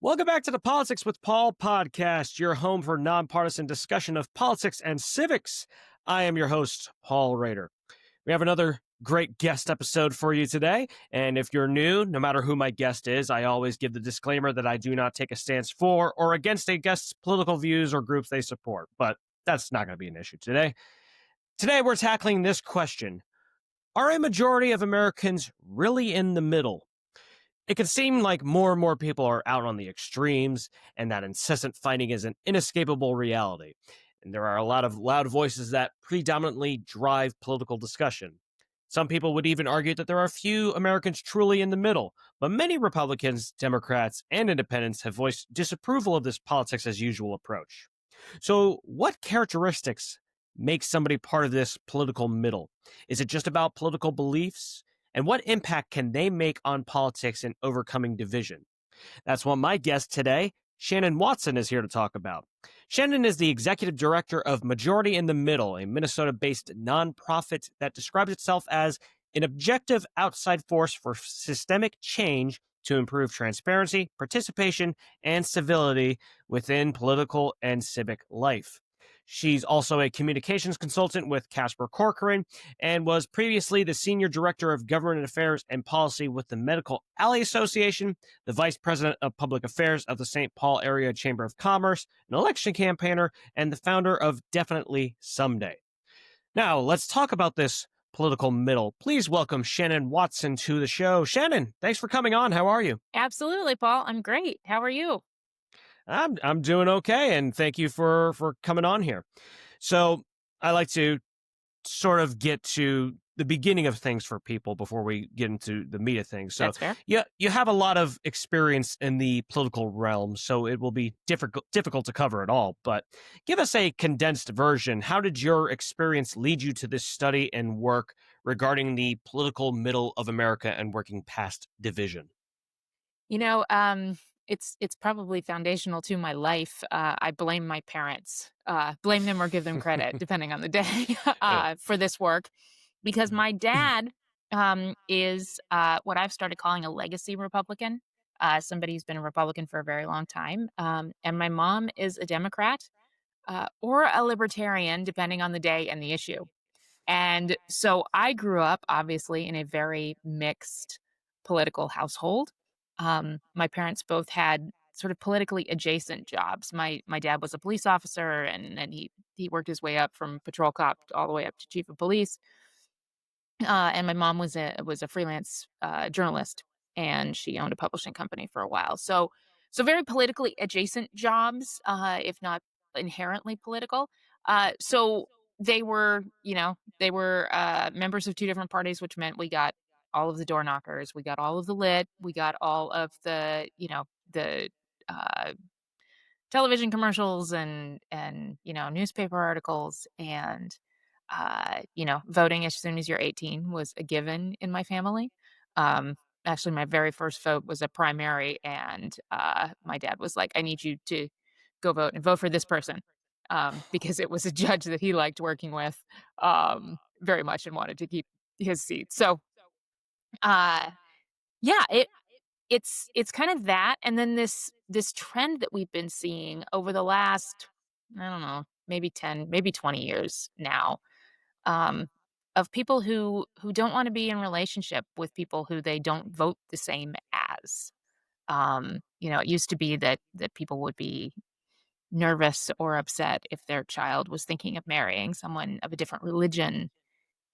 Welcome back to the Politics with Paul podcast, your home for nonpartisan discussion of politics and civics. I am your host, Paul Rader. We have another great guest episode for you today. And if you're new, no matter who my guest is, I always give the disclaimer that I do not take a stance for or against a guest's political views or groups they support. But that's not going to be an issue today. Today, we're tackling this question. Are a majority of Americans really in the middle? It can seem like more and more people are out on the extremes, and that incessant fighting is an inescapable reality. And there are a lot of loud voices that predominantly drive political discussion. Some people would even argue that there are few Americans truly in the middle, but many Republicans, Democrats, and independents have voiced disapproval of this politics as usual approach. So, what characteristics make somebody part of this political middle? Is it just about political beliefs? And what impact can they make on politics in overcoming division? That's what my guest today, Shannon Watson, is here to talk about. Shannon is the executive director of Majority in the Middle, a Minnesota based nonprofit that describes itself as an objective outside force for systemic change to improve transparency, participation, and civility within political and civic life. She's also a communications consultant with Casper Corcoran and was previously the senior director of government affairs and policy with the Medical Alley Association, the vice president of public affairs of the St. Paul Area Chamber of Commerce, an election campaigner, and the founder of Definitely Someday. Now, let's talk about this political middle. Please welcome Shannon Watson to the show. Shannon, thanks for coming on. How are you? Absolutely, Paul. I'm great. How are you? I'm doing okay, and thank you for coming on here. So I like to sort of get to the beginning of things for people before we get into the meat of things. So That's fair. yeah, you have a lot of experience in the political realm, so it will be difficult to cover it all. But give us a condensed version. How did your experience lead you to this study and work regarding the political middle of America and working past division? You know, it's probably foundational to my life. I blame my parents, blame them or give them credit, depending on the day, Yeah. for this work, because my dad is what I've started calling a legacy Republican, somebody who's been a Republican for a very long time, and my mom is a Democrat or a libertarian, depending on the day and the issue. And so I grew up, obviously, in a very mixed political household. My parents both had sort of politically adjacent jobs. My dad was a police officer, and then he worked his way up from patrol cop all the way up to chief of police. And my mom was a freelance journalist, and she owned a publishing company for a while. So very politically adjacent jobs, if not inherently political. So they were members of two different parties, which meant we got all of the door knockers, we got all of the lit, we got all of the uh, television commercials and newspaper articles and voting as soon as you're 18 was a given in my family. Actually, my very first vote was a primary, and my dad was like, "I need you to go vote and vote for this person," because it was a judge that he liked working with very much and wanted to keep his seat. So, uh, yeah, it's kind of that, and then this trend that we've been seeing over the last, I don't know, maybe 10, maybe 20 years now, um, of people who don't wanna be in relationship with people who they don't vote the same as. It used to be that people would be nervous or upset if their child was thinking of marrying someone of a different religion,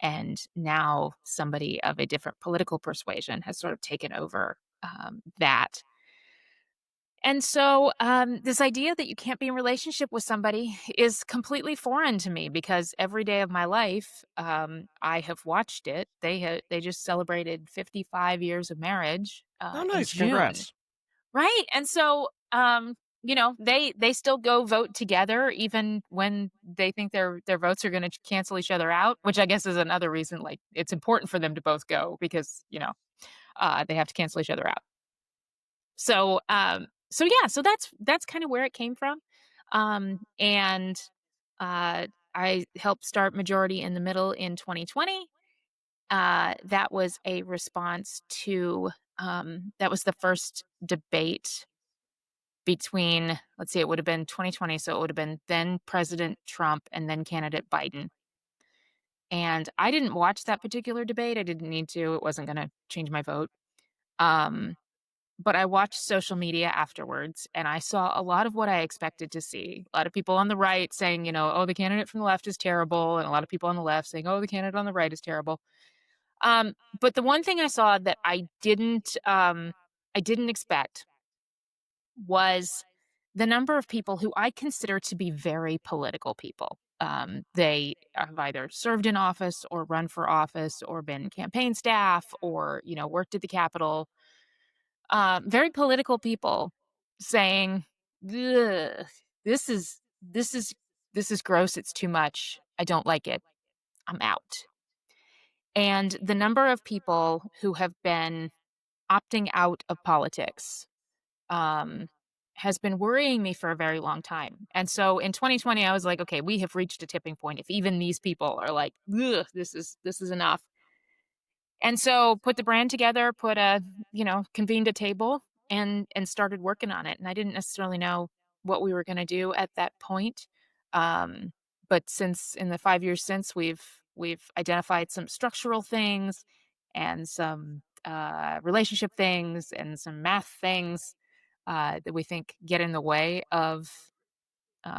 and now somebody of a different political persuasion has sort of taken over, that. And so, this idea that you can't be in relationship with somebody is completely foreign to me because every day of my life, I have watched it. They just celebrated 55 years of marriage Oh, in nice. June, Congrats. right? And so, they still go vote together even when they think their votes are going to cancel each other out, which I guess is another reason. Like it's important for them to both go because they have to cancel each other out. So yeah, so that's kind of where it came from. And I helped start Majority in the Middle in 2020. That was a response to that was the first debate between, let's see, it would have been 2020, so it would have been then President Trump and then candidate Biden. And I didn't watch that particular debate. I didn't need to. It wasn't going to change my vote. Um, but I watched social media afterwards and I saw a lot of what I expected to see. A lot of people on the right saying, oh, the candidate from the left is terrible. And a lot of people on the left saying, oh, the candidate on the right is terrible. But the one thing I saw that I didn't expect was the number of people who I consider to be very political people. They have either served in office or run for office or been campaign staff or, worked at the Capitol. Very political people saying, "Ugh, this is this is this is gross. It's too much. I don't like it. I'm out." And the number of people who have been opting out of politics um, has been worrying me for a very long time. And so in 2020, I was like, okay, we have reached a tipping point. If even these people are like, ugh, this is enough. And so put the brand together, convened a table and started working on it. And I didn't necessarily know what we were going to do at that point. Um, but since in the 5 years since we've identified some structural things and some relationship things and some math things that we think get in the way of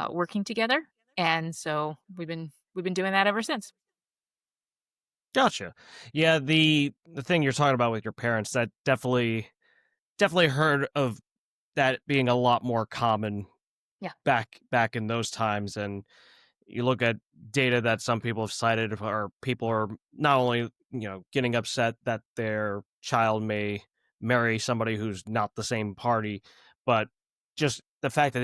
working together. And so we've been doing that ever since. Gotcha. Yeah, the thing you're talking about with your parents, that definitely heard of that being a lot more common Yeah. back in those times. And you look at data that some people have cited, or people are not only getting upset that their child may marry somebody who's not the same party, but just the fact that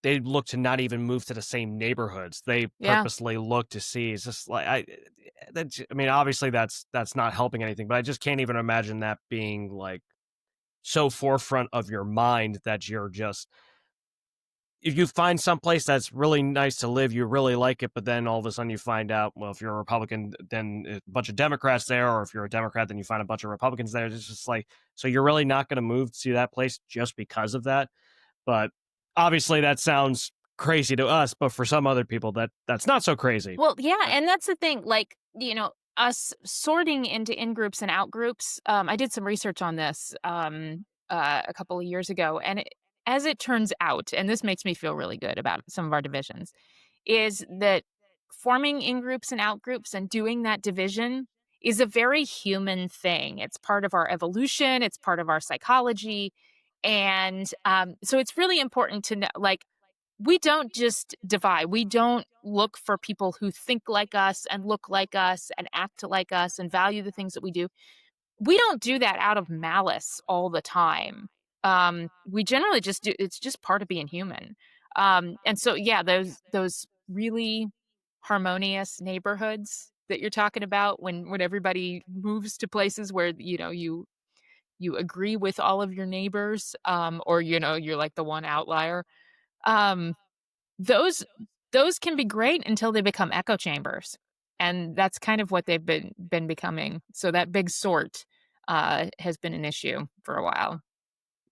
they look to not even move to the same neighborhoods. They Yeah. purposely look to see. It's just like I mean, obviously that's not helping anything, but I just can't even imagine that being like so forefront of your mind that you're just, if you find someplace that's really nice to live, you really like it, but then all of a sudden you find out, well, if you're a Republican, then a bunch of Democrats there, or if you're a Democrat, then you find a bunch of Republicans there. It's just like, so you're really not going to move to that place just because of that. But obviously that sounds crazy to us, but for some other people, that's not so crazy. Well, yeah, Uh, and that's the thing, like, us sorting into in groups and out groups, I did some research on this, a couple of years ago, and as it turns out, and this makes me feel really good about some of our divisions, is that forming in groups and out groups and doing that division is a very human thing. It's part of our evolution, it's part of our psychology, and, so it's really important to know, like, we don't just divide. We don't look for people who think like us and look like us and act like us and value the things that we do. We don't do that out of malice all the time. We generally just do, it's just part of being human. And so yeah, those really harmonious neighborhoods that you're talking about when everybody moves to places where you agree with all of your neighbors, or you're like the one outlier. Um those those can be great until they become echo chambers, and that's kind of what they've been becoming. So that big sort, has been an issue for a while.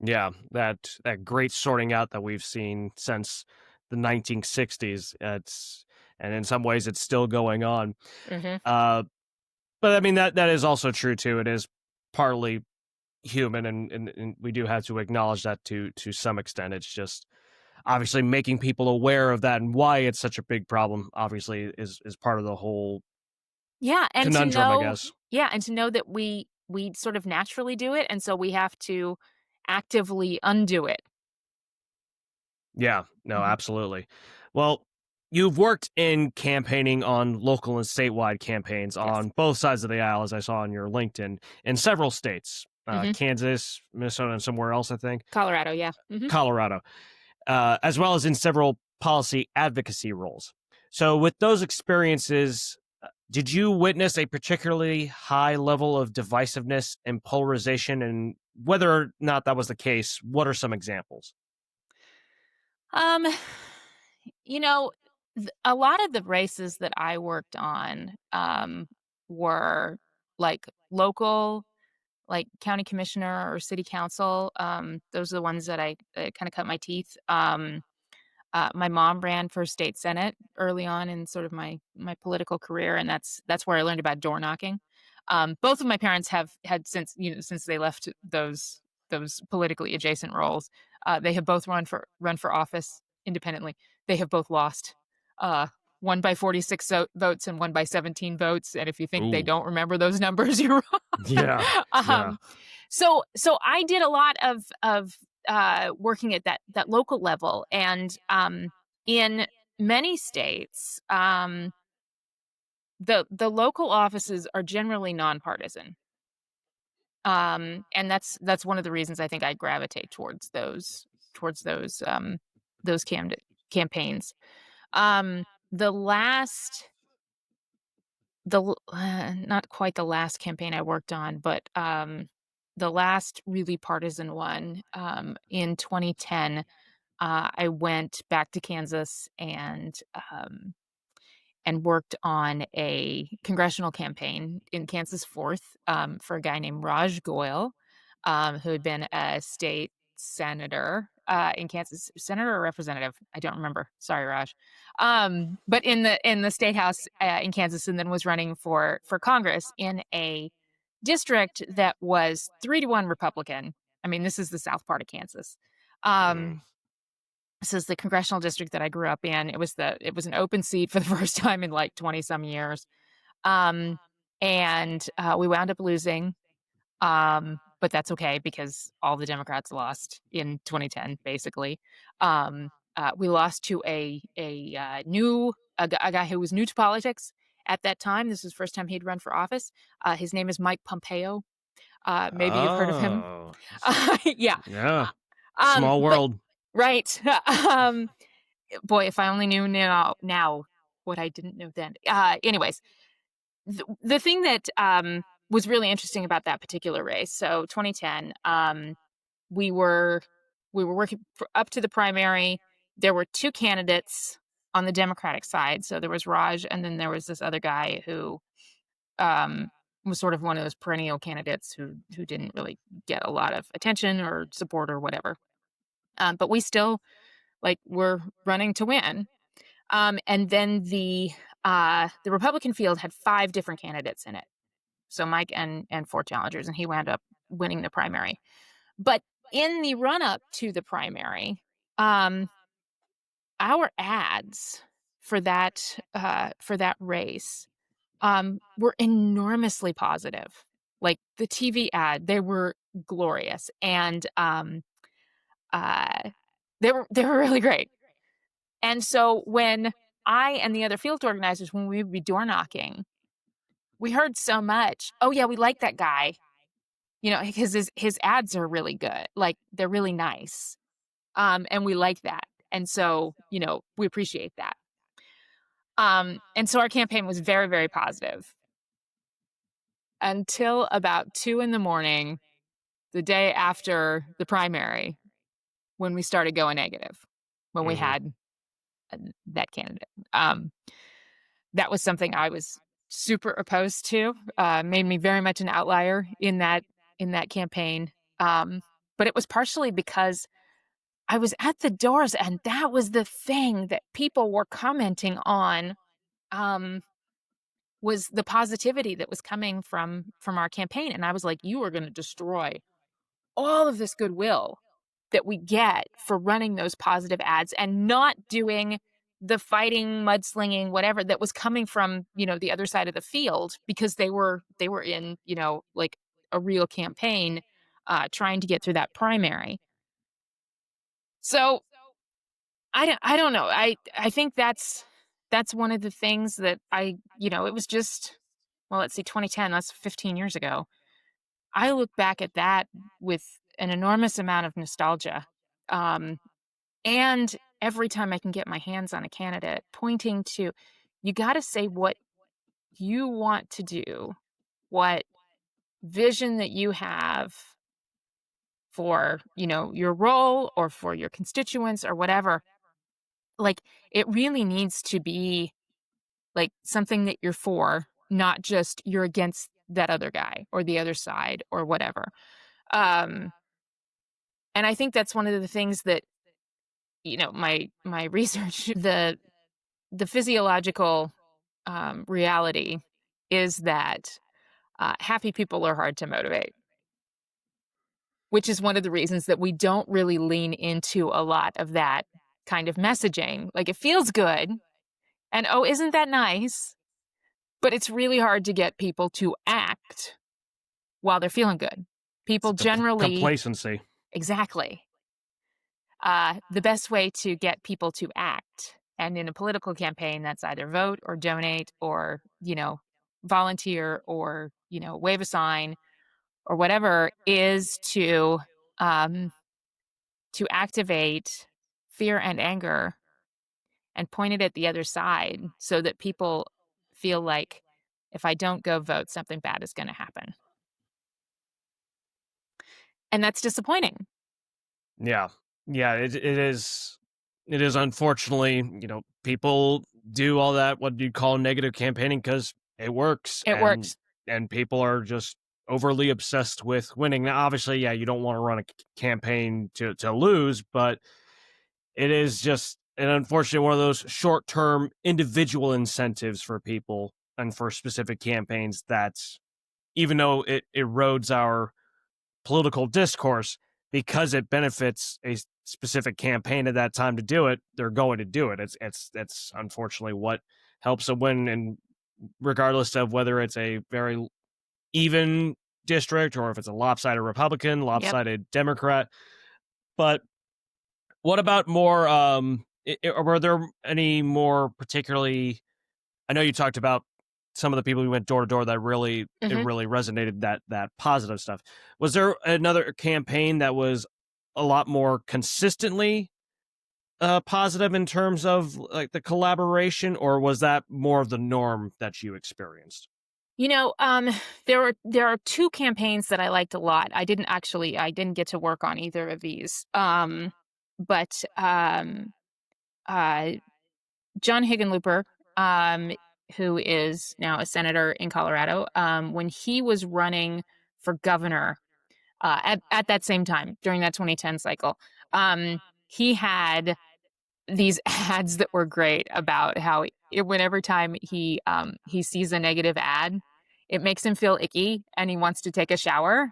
yeah, that great sorting out that we've seen since the 1960s. It's, and in some ways it's still going on. Mhm. Uh, but I mean that is also true too. It is partly human, and we do have to acknowledge that to some extent. It's just obviously making people aware of that and why it's such a big problem. Obviously, is part of the whole Yeah, and to conundrum, I know guess. yeah, and to know that we sort of naturally do it, and so we have to actively undo it. Yeah, no, Mhm. absolutely. Well, you've worked in campaigning on local and statewide campaigns Yes. on both sides of the aisle, as I saw on your LinkedIn, in several states, Mhm. Kansas, Minnesota, and somewhere else, I think, Colorado, yeah. Mhm. Colorado, as well as in several policy advocacy roles. So, with those experiences, did you witness a particularly high level of divisiveness and polarization? And whether or not that was the case, what are some examples? Um, you know, a lot of the races that I worked on, were like local. like county commissioner or city council. Those are the ones that I kind of cut my teeth. My mom ran for state senate early on in sort of my political career, and that's where I learned about door knocking. Both of my parents have had since they left those politically adjacent roles. They have both run for office independently. They have both lost. Uh, One by 46 votes and one by 17 votes. And if you think they Ooh. don't remember those numbers, you're wrong. Yeah. Yeah. So I did a lot of working at that local level, and in many states, the local offices are generally nonpartisan, and that's one of the reasons I think I gravitate towards those campaigns. The last not quite the last campaign I worked on, but the last really partisan one, in 2010, I went back to Kansas and worked on a congressional campaign in Kansas 4th, for a guy named Raj Goyal, who had been a state senator, in Kansas. Senator or representative? I don't remember. Sorry, Raj. But in the state house, in Kansas, and then was running for Congress in a district that was 3-1 Republican. I mean, this is the south part of Kansas. Mm. This is the congressional district that I grew up in. It was an open seat for the first time in like 20 some years. Um, and we wound up losing. But that's okay because all the Democrats lost in 2010, basically. We lost to a guy who was new to politics at that time. This was the first time he'd run for office. His name is Mike Pompeo. Maybe you've heard of him. Oh. Yeah. Yeah. Small But world. right. Boy, if I only knew now what I didn't know then. Anyways, the thing that was really interesting about that particular race. So 2010, we were working up to the primary. There were two candidates on the Democratic side. So there was Raj, and then there was this other guy who um, was sort of one of those perennial candidates who didn't really get a lot of attention or support or whatever. But we still were running to win. And then the Republican field had 5 different candidates in it. So Mike and 4 challengers, and he wound up winning the primary. But in the run up to the primary, our ads for that race were enormously positive. Like the TV ad, they were glorious, and uh, they were really great. And so when I and the other field organizers, when we would be door knocking, we heard so much, "Oh, yeah, we like that guy," because his ads are really good. Like, they're really nice. And we like that. And so, we appreciate that. And so our campaign was very, very positive until about 2 in the morning, the day after the primary, when we started going negative, when we Mhm. had that candidate. That was something I was super opposed to. Made me very much an outlier in that campaign. But it was partially because I was at the doors, and that was the thing that people were commenting on. Was the positivity that was coming from our campaign, and I was like, "You are going to destroy all of this goodwill that we get for running those positive ads and not doing the fighting, mudslinging, whatever that was coming from, the other side of the field, because they were in, like a real campaign, trying to get through that primary." So I don't know. I think that's one of the things that it was just, well, let's see, 2010, that's 15 years ago. I look back at that with an enormous amount of nostalgia. Um, And every time I can get my hands on a candidate, pointing to, you got to say what you want to do, what vision that you have for, your role or for your constituents or whatever. Like, it really needs to be like something that you're for, not just you're against that other guy or the other side or whatever. Um, and I think that's one of the things that, my research, the physiological reality is that happy people are hard to motivate, which is one of the reasons that we don't really lean into a lot of that kind of messaging. Like, it feels good, and oh, isn't that nice? But it's really hard to get people to act while they're feeling good. It's People generally, complacency. exactly. The best way to get people to act, and in a political campaign, that's either vote or donate or, volunteer or, wave a sign or whatever, is um, to activate fear and anger and point it at the other side so that people feel like if I don't go vote, something bad is going to happen. And that's disappointing. Yeah. Yeah, it is. It is, unfortunately, people do all that, what you call negative campaigning, because it works, It works. and people are just overly obsessed with winning. Now, obviously, yeah, you don't want to run a campaign to lose, but it is just an unfortunate one of those short-term individual incentives for people and for specific campaigns that, even though it erodes our political discourse, because it benefits a specific campaign at that time to do it, they're going to do it. It's unfortunately what helps them win, and regardless of whether it's a very even district or if it's a lopsided Republican, Yep. lopsided Democrat. But what about more? Were there any more particularly? I know you talked about some of the people who went door to door that really it Mhm. really resonated, that positive stuff. Was there another campaign that was a lot more consistently positive in terms of like the collaboration, or was that more of the norm that you experienced? You know, um, there are 2 campaigns that I liked a lot. I didn't get to work on either of these. But, uh, John Hickenlooper, um, who is now a senator in Colorado, when he was running for governor, at that same time, during that 2010 cycle, he had these ads that were great about how every time he sees a negative ad, it makes him feel icky and he wants to take a shower.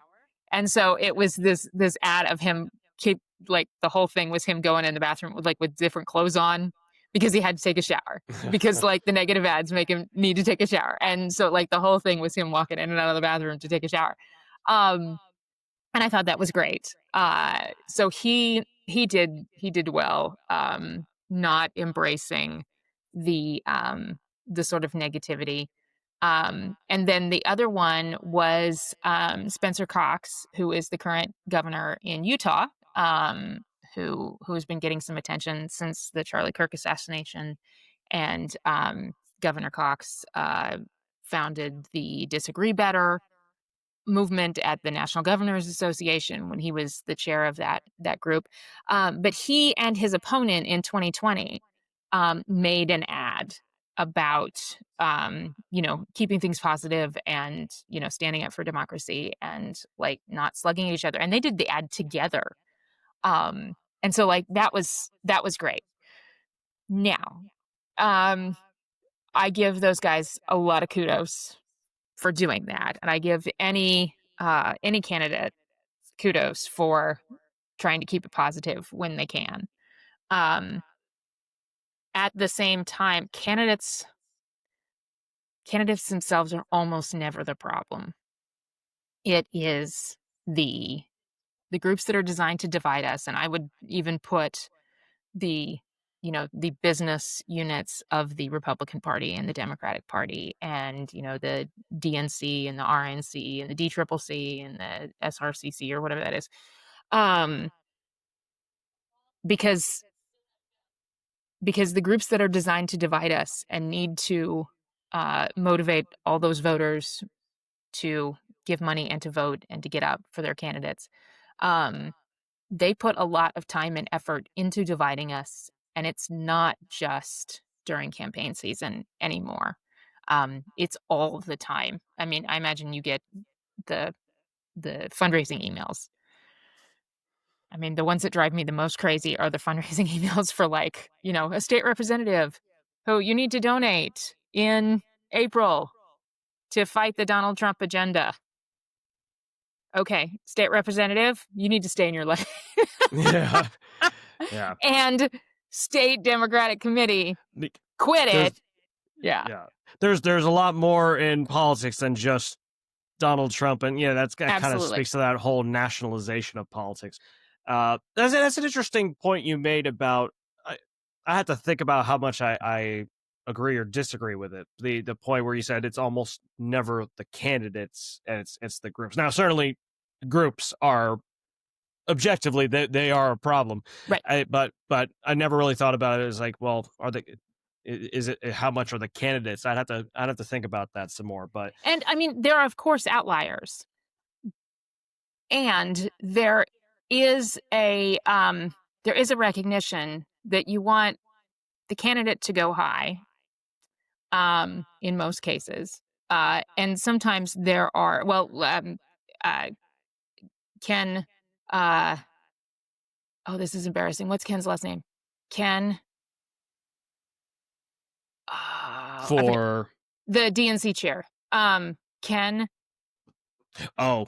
And so it was this ad of him keep like the whole thing was him going in the bathroom with different clothes on because he had to take a shower because like the negative ads make him need to take a shower. And so like the whole thing was him walking in and out of the bathroom to take a shower. Um and I thought that was great. So he did well, not embracing the sort of negativity. And then the other one was Spencer Cox, who is the current governor in Utah, who has been getting some attention since the Charlie Kirk assassination. And Governor Cox founded the Disagree Better movement at the National Governors Association when he was the chair of that group. But he and his opponent in 2020 made an ad about keeping things positive and standing up for democracy and like not slugging each other. And they did the ad together. And so like that was great. Now, um, I give those guys a lot of kudos for doing that, and I give any candidate kudos for trying to keep it positive when they can. Um, at the same time, candidates themselves are almost never the problem. It is the groups that are designed to divide us, and I would even put the the business units of the Republican Party and the Democratic Party and the DNC and the RNC and the DCCC and the SRCC or whatever that is. Um because the groups that are designed to divide us and need to motivate all those voters to give money and to vote and to get out for their candidates, um, they put a lot of time and effort into dividing us, and it's not just during campaign season anymore. It's all the time. I mean, I imagine you get the fundraising emails. I mean, the ones that drive me the most crazy are the fundraising emails for, like, a state representative who you need to donate in April to fight the Donald Trump agenda. Okay, state representative, you need to stay in your lane. Yeah. Yeah. And state Democratic committee, The- quit There's it. Yeah, yeah. There's a lot more in politics than just Donald Trump, and yeah, that kind of absolutely. speaks to that whole nationalization of politics. That's an interesting point you made about. I, I had to think about how much I agree or disagree with it. The point where you said it's almost never the candidates and it's the groups. Now, certainly, groups are objectively they are a problem. Right. But I never really thought about it as like, well, are they? Is it how much are the candidates? I'd have to think about that some more. But And, I mean, there are, of course, outliers. And there is a recognition that you want the candidate to go high, in most cases. And sometimes there are uh, Ken, uh oh, this is embarrassing. What's Ken's last name? Ken, I forget. for The DNC chair. Ken. oh,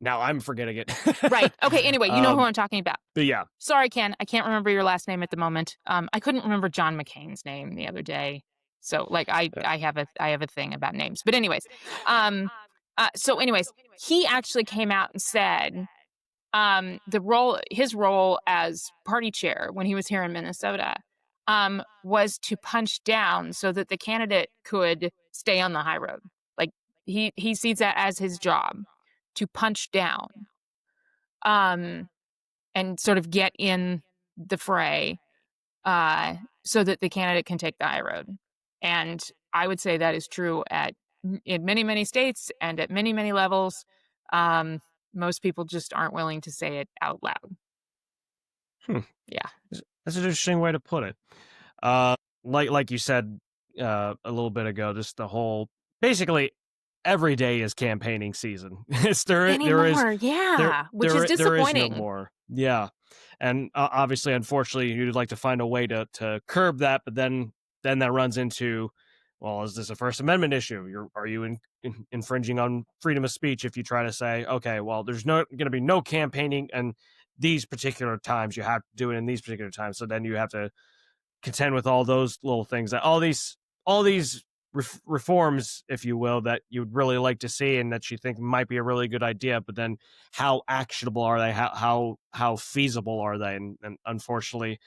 now I'm forgetting it. Right. Okay, anyway, you know who I'm talking about. But yeah, Sorry, Ken, I can't remember your last name at the moment. I couldn't remember John McCain's name the other day. So, like, yeah. I have a thing about names. But anyways, um, he actually came out and said, his role as party chair when he was here in Minnesota, was to punch down so that the candidate could stay on the high road. Like, he sees that as his job to punch down, um, and sort of get in the fray, so that the candidate can take the high road. And I would say that is true in many, many states and at many, many levels. Um, Most people just aren't willing to say it out loud. Hmm. Yeah. That's an interesting way to put it. Like you said a little bit ago, just the whole basically every day is campaigning season. It's there is Anymore, yeah, which is there is no disappointing. more. Yeah, and obviously, unfortunately, you'd like to find a way to curb that, but then that runs into, well, is this a First Amendment issue? Are you infringing on freedom of speech if you try to say, okay, well, there's no going to be no campaigning and these particular times you have to do it in these particular times, so then you have to contend with all those little things that all these reforms, if you will, that you'd really like to see and that you think might be a really good idea, but then how actionable are they? How feasible are they? And unfortunately,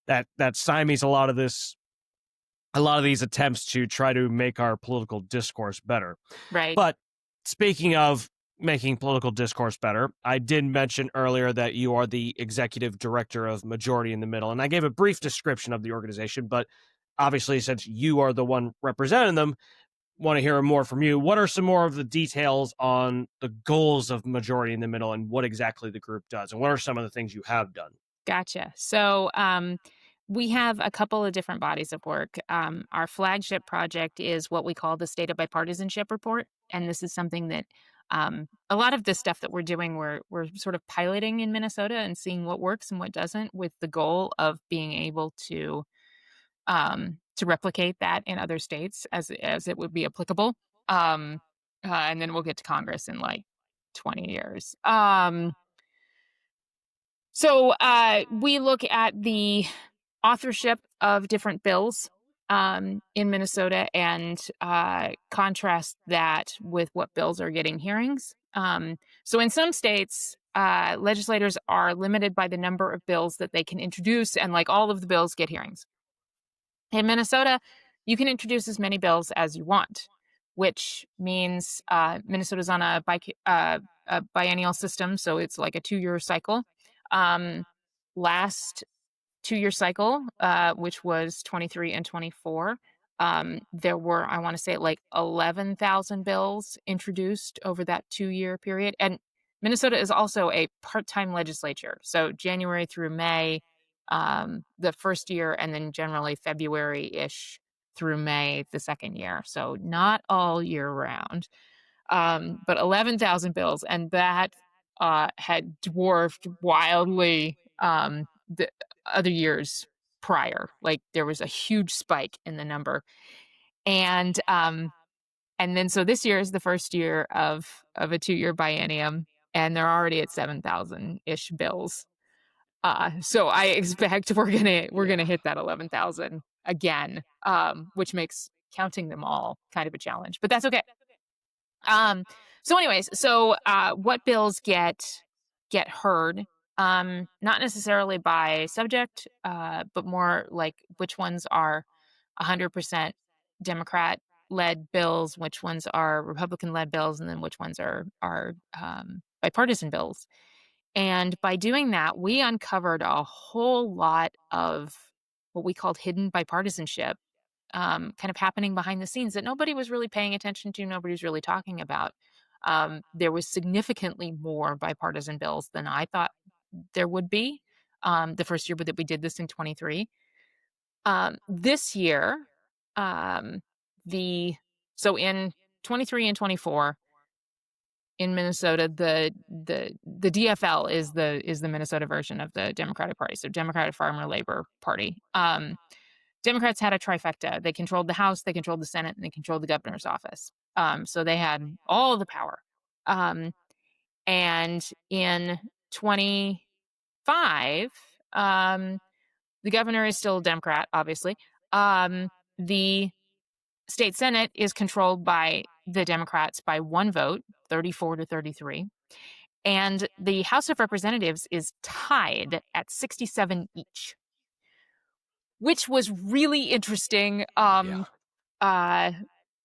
that stymies a lot of these attempts to try to make our political discourse better. Right. But speaking of making political discourse better, I did mention earlier that you are the executive director of Majority in the Middle, and I gave a brief description of the organization, but obviously, since you are the one representing them, want to hear more from you. What are some more of the details on the goals of Majority in the Middle and what exactly the group does, and what are some of the things you have done? Gotcha. So, we have a couple of different bodies of work. Our flagship project is what we call the State of Bipartisanship Report, and this is something that a lot of the stuff that we're doing, we're sort of piloting in Minnesota and seeing what works and what doesn't, with the goal of being able to replicate that in other states as it would be applicable. And then we'll get to Congress in like 20 years. So we look at the authorship of different bills in Minnesota and contrast that with what bills are getting hearings. So in some states, legislators are limited by the number of bills that they can introduce, and like all of the bills get hearings. In Minnesota, you can introduce as many bills as you want, which means Minnesota's on a biennial system, so it's like a 2-year cycle. Last 2-year cycle, which was 23 and 24, there were, I want to say, like 11,000 bills introduced over that 2-year period. And Minnesota is also a part-time legislature. So January through May, the first year, and then generally February-ish through May the second year, so not all year round. But 11,000 bills, and that had dwarfed wildly the other years prior. Like there was a huge spike in the number, and then so this year is the first year of a 2-year biennium, and they're already at 7,000 ish bills. So I expect we're gonna Yeah. hit that 11,000 again, which makes counting them all kind of a challenge, but that's okay. Um, so anyways, what bills get heard, not necessarily by subject, but more like which ones are 100% Democrat-led bills, which ones are Republican-led bills, and then which ones are bipartisan bills. And by doing that, we uncovered a whole lot of what we called hidden bipartisanship, kind of happening behind the scenes that nobody was really paying attention to, nobody was really talking about. There was significantly more bipartisan bills than I thought there would be the first year that we did this in 23. This year, um, the so in 23 and 24 in Minnesota, the DFL is the Minnesota version of the Democratic Party, so Democratic Farmer Labor Party. Democrats had a trifecta. They controlled the House, they controlled the Senate, and they controlled the governor's office. So they had all the power. Um, and in 25, the governor is still a Democrat, obviously. The state Senate is controlled by the Democrats by one vote, 34 to 33. And the House of Representatives is tied at 67 each, which was really interesting. Yeah. Uh,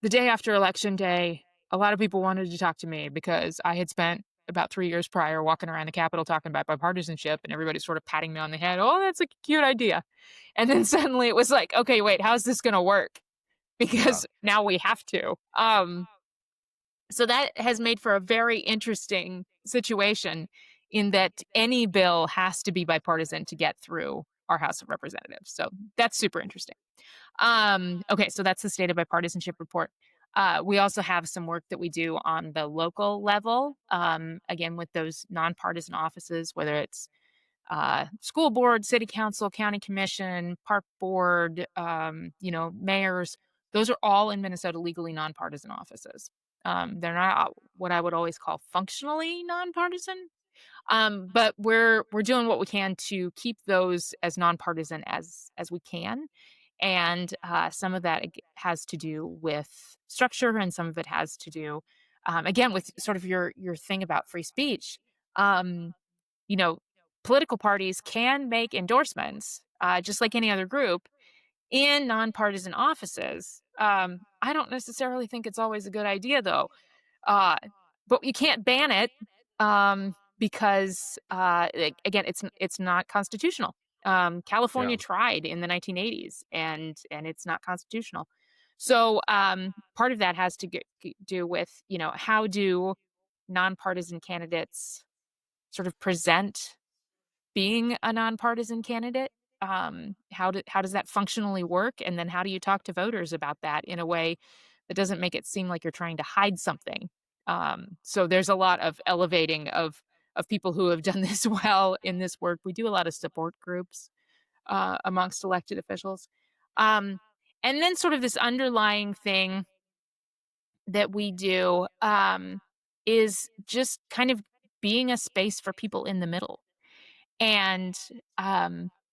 the day after election day, a lot of people wanted to talk to me because I had spent about 3 years prior walking around the Capitol talking about bipartisanship, and everybody's sort of patting me on the head. Oh, that's a cute idea. And then suddenly it was like, okay, wait, how's this going to work? Yeah. Because now we have to. So that has made for a very interesting situation in that any bill has to be bipartisan to get through our House of Representatives. So that's super interesting. Okay, so that's the state of bipartisanship report. We also have some work that we do on the local level, again, with those nonpartisan offices, whether it's school board, city council, county commission, park board, mayors. Those are all in Minnesota legally nonpartisan offices. They're not what I would always call functionally nonpartisan, but we're doing what we can to keep those as nonpartisan as we can. And some of that has to do with structure, and some of it has to do, again, with sort of your thing about free speech. Um, you know, Political parties can make endorsements, just like any other group, in nonpartisan offices. I don't necessarily think it's always a good idea, though. Uh, but you can't ban it because, again, it's not constitutional. California Yeah. tried in the 1980s, and it's not constitutional. So part of that has to do with how do nonpartisan candidates sort of present being a nonpartisan candidate. How does that functionally work? And then how do you talk to voters about that in a way that doesn't make it seem like you're trying to hide something? So there's a lot of elevating of people who have done this well in this work. We do a lot of support groups amongst elected officials. Um, and then sort of this underlying thing that we do is just kind of being a space for people in the middle. And,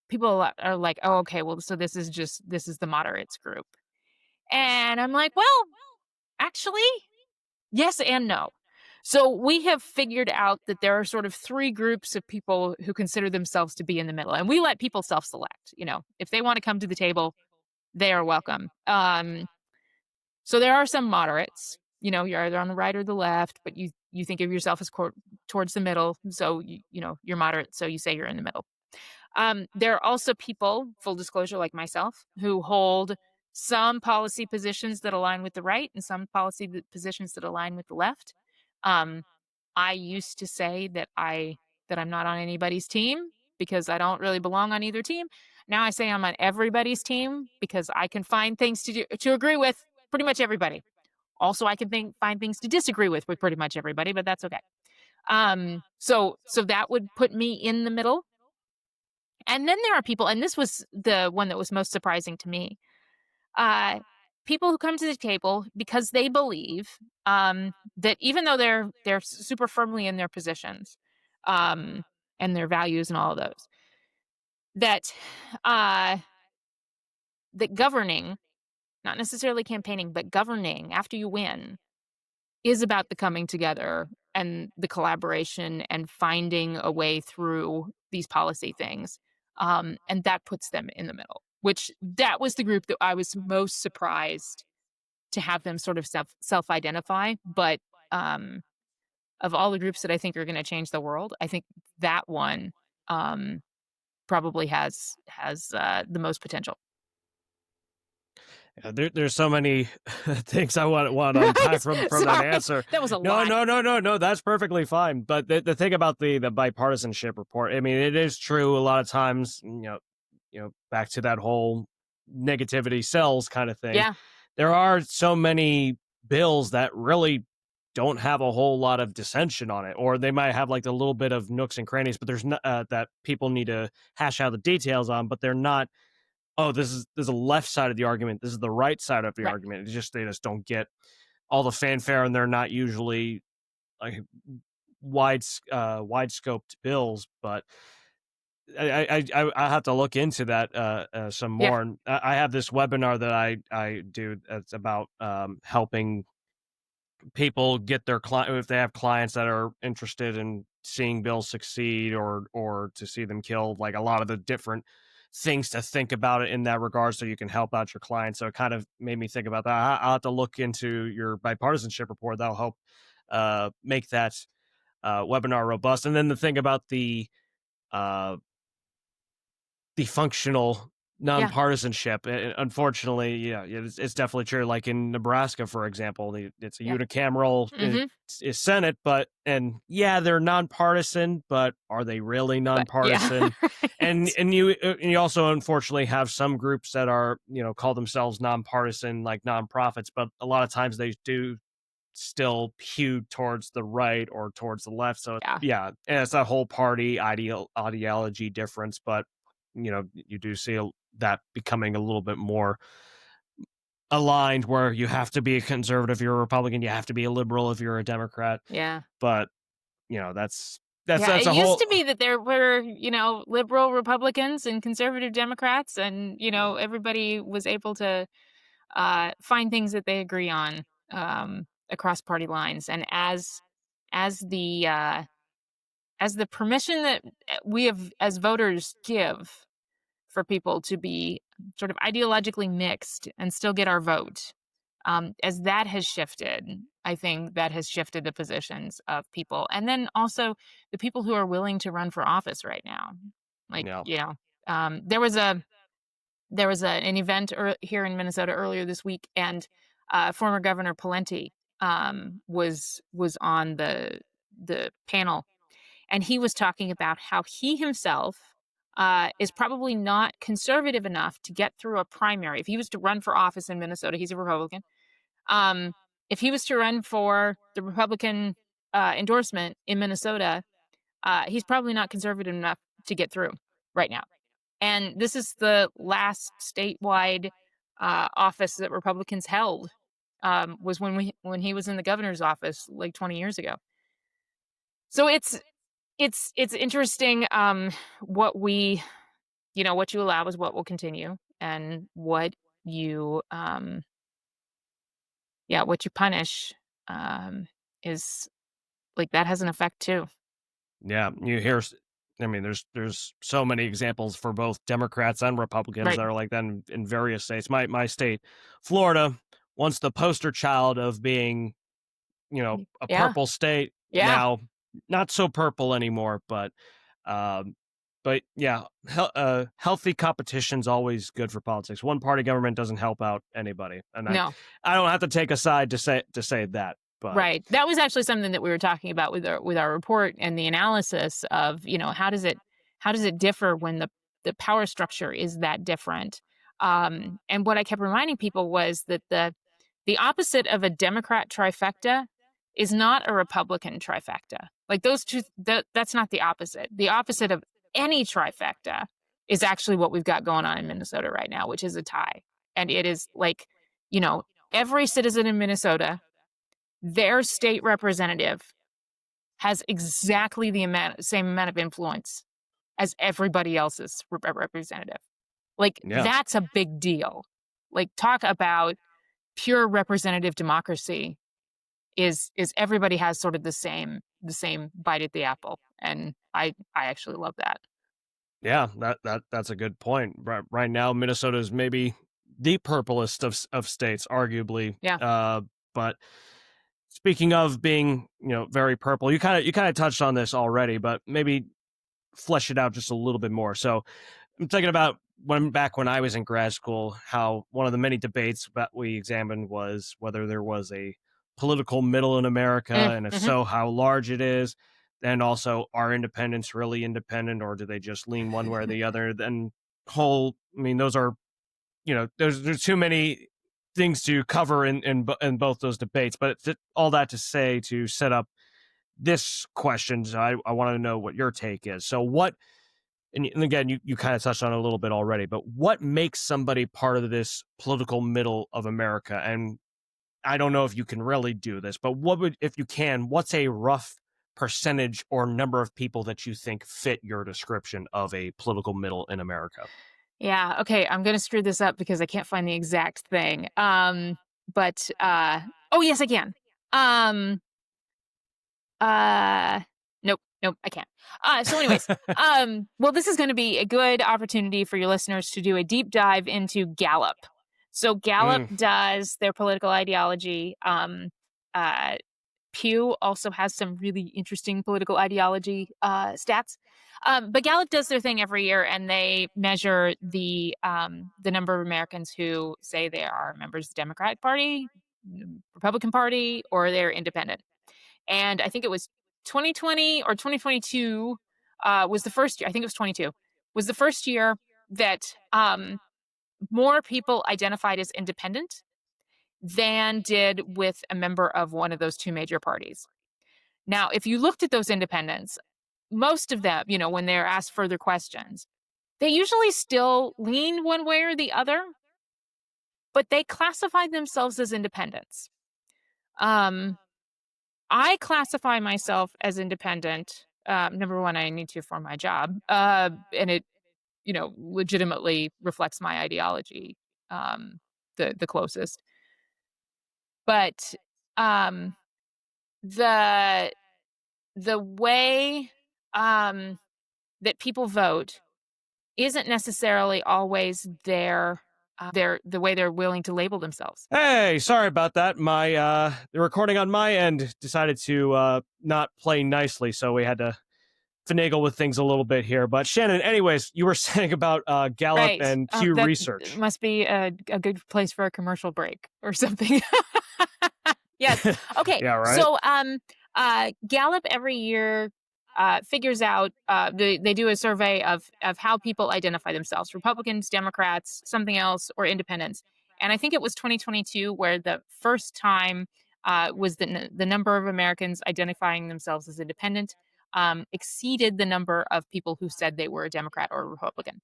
people are like, "Oh, okay, well, so this is the moderates group." And I'm like, "Well, actually, yes and no." So we have figured out that there are sort of 3 groups of people who consider themselves to be in the middle, and we let people self-select. If they wanna come to the table, they are welcome. So there are some moderates, you're either on the right or the left, but you think of yourself as towards the middle, so you're moderate, so you say you're in the middle. There are also people, full disclosure, like myself, who hold some policy positions that align with the right and some positions that align with the left. Um, I used to say that I'm not on anybody's team because I don't really belong on either team. Now I say I'm on everybody's team because I can find things to agree with pretty much everybody. Also, I can find things to disagree with pretty much everybody, but that's okay. So that would put me in the middle. And then there are people, and this was the one that was most surprising to me. Uh, People who come to the table because they believe that even though they're super firmly in their positions, um, and their values and all of those, that uh, that governing, not necessarily campaigning, but governing after you win is about the coming together and the collaboration and finding a way through these policy things. And that puts them in the middle, which that was the group that I was most surprised to have them sort of self-identify. But um, of all the groups that I think are going to change the world, I think that one um, probably has the most potential. Yeah, there's so many things I want to unpack from that Sorry, answer. that was a No, lot. no, no, no, no. That's perfectly fine. But the thing about the bipartisanship report, I mean, it is true. A lot of times, back to that whole negativity sells kind of thing. Yeah, There are so many bills that really don't have a whole lot of dissension on it, or they might have like a little bit of nooks and crannies, but there's not that people need to hash out the details on. But they're not, oh, this is a left side of the argument. This is the right side of the right. argument. It's just they just don't get all the fanfare, and they're not usually like wide scoped bills. But I have to look into that some Yeah, more. And I have this webinar that I do that's about helping people get their client if they have clients that are interested in seeing bills succeed or to see them killed, like a lot of the different things to think about it in that regard so you can help out your clients. So it kind of made me think about that. I'll have to look into your bipartisanship report. That'll help make that webinar robust. And then the thing about uh the functional yeah. nonpartisanship. Unfortunately, yeah, it's definitely true. Like in Nebraska, for example, it's a Yeah. unicameral Mhm. Senate, and yeah, they're nonpartisan, but are they really But yeah. nonpartisan? And Right. you also unfortunately have some groups that are call themselves nonpartisan, like nonprofits, but a lot of times they do still hew towards the right or towards the left. So Yeah. yeah, and it's that whole party ideology difference. But you do see that becoming a little bit more aligned, where you have to be a conservative if you're a Republican, you have to be a liberal if you're a Democrat. Yeah. But that's that's Yeah, that's it a used whole to be that there were, liberal Republicans and conservative Democrats, and, everybody was able to, find things that they agree on, across party lines. And as the, uh as the permission that, we have as voters give for people to be sort of ideologically mixed and still get our vote. As that has shifted, I think that has shifted the positions of people. And then also the people who are willing to run for office right now. Like, you know an event here in Minnesota earlier this week, and former Governor Palenti was on the panel, and he was talking about how he himself is probably not conservative enough to get through a primary. If he was to run for office in Minnesota, he's a Republican. Um, if he was to run for the Republican endorsement in Minnesota, he's probably not conservative enough to get through right now. And this is the last statewide office that Republicans held. Was when he was in the governor's office like 20 years ago. So it's interesting, what what you allow is what will continue, and you, um what you punish, is like, that has an effect too. yeah, you hear I mean, there's so many examples for both Democrats and Republicans Right. that are like that in various states. My state, Florida, once the poster child of being a Yeah. purple state. Yeah. Now not so purple anymore, um, but yeah, healthy competition's always good for politics. One party government doesn't help out anybody, and No. I don't have to take a side to say that, but Right. That was actually something that we were talking about with our report and the analysis of, how does it differ when the power structure is that different? And what I kept reminding people was that the opposite of a Democrat trifecta is not a Republican trifecta. Like those two, that's not the opposite. The opposite of any trifecta is actually what we've got going on in Minnesota right now, which is a tie. And it is like, you know, every citizen in Minnesota, their state representative has exactly the same amount of influence as everybody else's representative. Like Yeah. that's a big deal. Like talk about pure representative democracy is everybody has sort of the same bite at the apple, and I actually love that. Yeah, that's a good point. Right now, Minnesota is maybe the purplest of states, arguably. Yeah. But speaking of being, very purple, you kind of touched on this already, but maybe flesh it out just a little bit more. So I'm thinking about when I was in grad school, how one of the many debates that we examined was whether there was a political middle in America, and if Mhm. so, how large it is. And also, are independents really independent, or do they just lean one way or the other? Then I mean, those are, there's too many things to cover in both those debates. But all that to say, to set up this question, so I want to know what your take is. So what, and again, you kind of touched on it a little bit already, but what makes somebody part of this political middle of America? And I don't know if you can really do this, but if you can, what's a rough percentage or number of people that you think fit your description of a political middle in America? Yeah, okay, I'm gonna screw this up because I can't find the exact thing. But oh yes, I can. Um, uh, nope, nope, I can't. So anyways, well, this is going to be a good opportunity for your listeners to do a deep dive into Gallup. So Gallup Mm. does their political ideology. Uh, Pew also has some really interesting political ideology stats. But Gallup does their thing every year, and they measure the number of Americans who say they are members of the Democratic Party, Republican Party, or they're independent. And I think it was 2020 or 2022 was the first year. I think it was 22 was the first year that more people identified as independent than did with a member of one of those two major parties. Now, if you looked at those independents, most of them, when they're asked further questions, they usually still lean one way or the other, but they classified themselves as independents. Um, I classify myself as independent. Number one, I need to for my job, and it, legitimately reflects my ideology, the closest. But um, the the way that people vote isn't necessarily always the way they're willing to label themselves. Hey, sorry about that. My the recording on my end decided to not play nicely, so we had to finagle with things a little bit here. But Shannon, anyways, you were saying about Gallup Right. and Pew That Research. must be a good place for a commercial break or something. Yes. Okay. Yeah, right. So, Gallup every year figures out. They do a survey of how people identify themselves: Republicans, Democrats, something else, or Independents. And I think it was 2022 where the first time was the number of Americans identifying themselves as independent exceeded the number of people who said they were a Democrat or a Republican.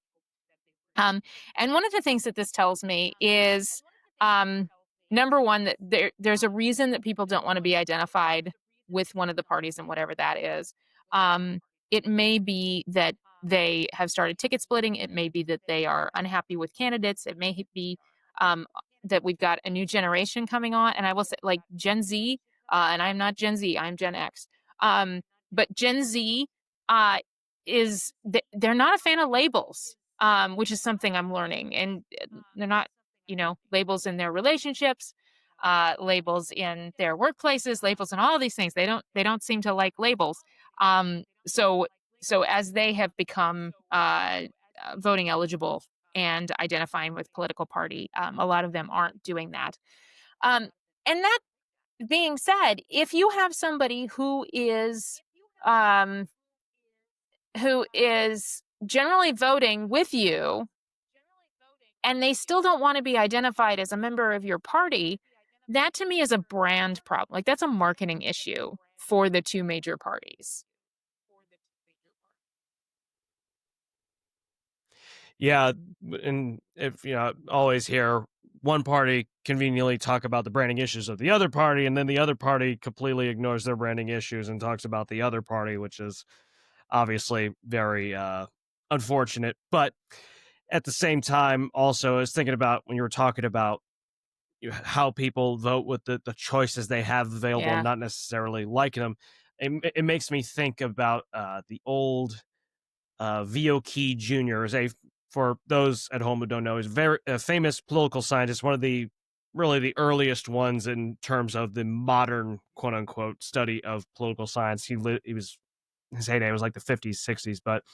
And one of the things that this tells me is, um, number one, that there's a reason that people don't want to be identified with one of the parties and whatever that is. It may be that they have started ticket splitting. It may be that they are unhappy with candidates. It may be that we've got a new generation coming on. And I will say, like Gen Z, and I'm not Gen Z, I'm Gen X. But Gen Z uh, they're not a fan of labels, which is something I'm learning. And they're not, labels in their relationships, labels in their workplaces, labels in all these things. They don't seem to like labels. So as they have become voting eligible and identifying with political party, a lot of them aren't doing that. Um, and that being said, if you have somebody um, who is generally voting with you, and they still don't want to be identified as a member of your party, that to me is a brand problem. Like, that's a marketing issue for the two major parties. Yeah, and if always hear one party conveniently talk about the branding issues of the other party, and then the other party completely ignores their branding issues and talks about the other party, which is obviously very unfortunate. But at the same time, also, I was thinking about when you were talking about how people vote with the choices they have available and Yeah. not necessarily liking them. It makes me think about the old Vo Key Jr. is a for those at home who don't know, is very a famous political scientist, one of the really the earliest ones in terms of the modern quote unquote study of political science. He was his heyday was like the 50s, 60s, but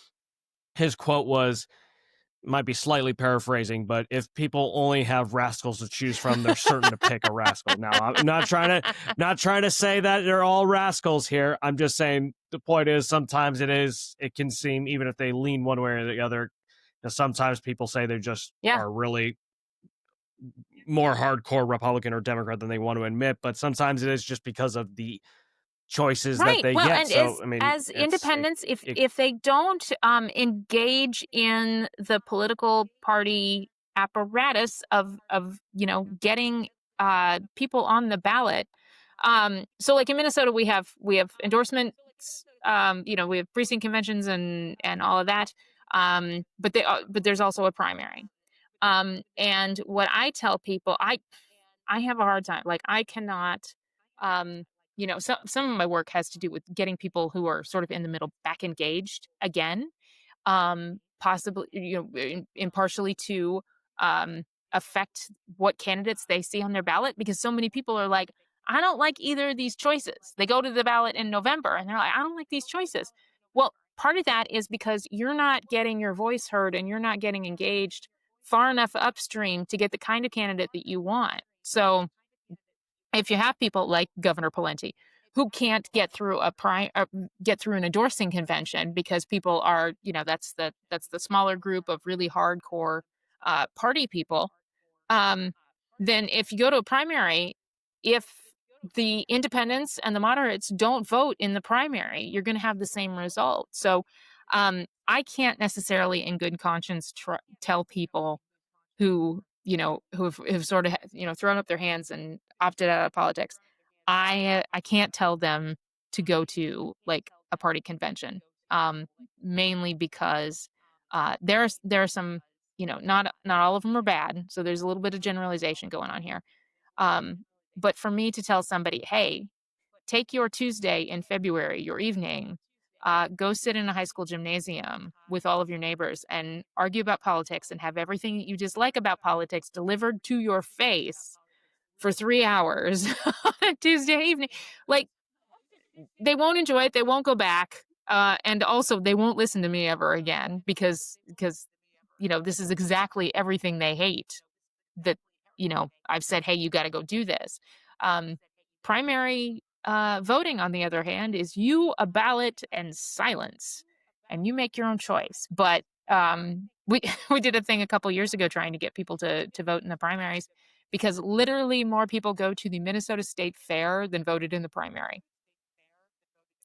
his quote was, might be slightly paraphrasing, but if people only have rascals to choose from, they're certain to pick a rascal. Now, I'm not trying to say that they're all rascals here. I'm just saying the point is sometimes it can seem, even if they lean one way or the other, sometimes people say they just Yeah. are really more hardcore Republican or Democrat than they want to admit, but sometimes it is just because of the choices that Right. they Well, get. and So, as I mean, as independents, it if they don't engage in the political party apparatus of getting people on the ballot, so like in Minnesota, we have endorsements, we have precinct conventions and all of that, but there's also a primary. And what I tell people, I have a hard time. Like, I cannot, some of my work has to do with getting people who are sort of in the middle back engaged again, possibly, impartially to affect what candidates they see on their ballot, because so many people are like, I don't like either of these choices. They go to the ballot in November and they're like, I don't like these choices. Well, part of that is because you're not getting your voice heard and you're not getting engaged far enough upstream to get the kind of candidate that you want. So if you have people like Governor Pawlenty who can't get through an endorsing convention because people are, that's the smaller group of really hardcore party people, um, then if you go to a primary, if the independents and the moderates don't vote in the primary, you're going to have the same result. So I can't necessarily, in good conscience, tell people who have sort of thrown up their hands and opted out of politics. I can't tell them to go to like a party convention, mainly because there are some, not all of them are bad, so there's a little bit of generalization going on here. But for me to tell somebody, hey, take your Tuesday in February, your evening, go sit in a high school gymnasium with all of your neighbors and argue about politics and have everything that you dislike about politics delivered to your face for 3 hours on a Tuesday evening. Like, they won't enjoy it. They won't go back. And also, they won't listen to me ever again because this is exactly everything they hate that I've said, hey, you got to go do this. Um, Primary voting, on the other hand, is you a ballot and silence, and you make your own choice. But we we did a thing a couple years ago trying to get people to vote in the primaries because literally more people go to the Minnesota State Fair than voted in the primary.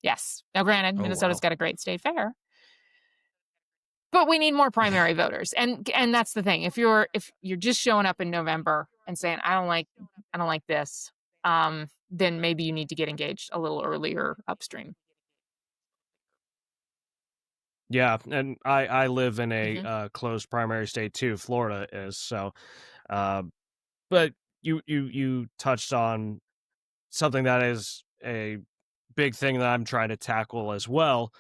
Yes. Now, granted, oh Minnesota's wow. got a great state fair, but we need more primary voters, and that's the thing. If you're just showing up in November and saying, I don't like this, then maybe you need to get engaged a little earlier upstream. Yeah, and I live in a Mhm. closed primary state too. Florida is so, uh, but you touched on something that is a big thing that I'm trying to tackle as well.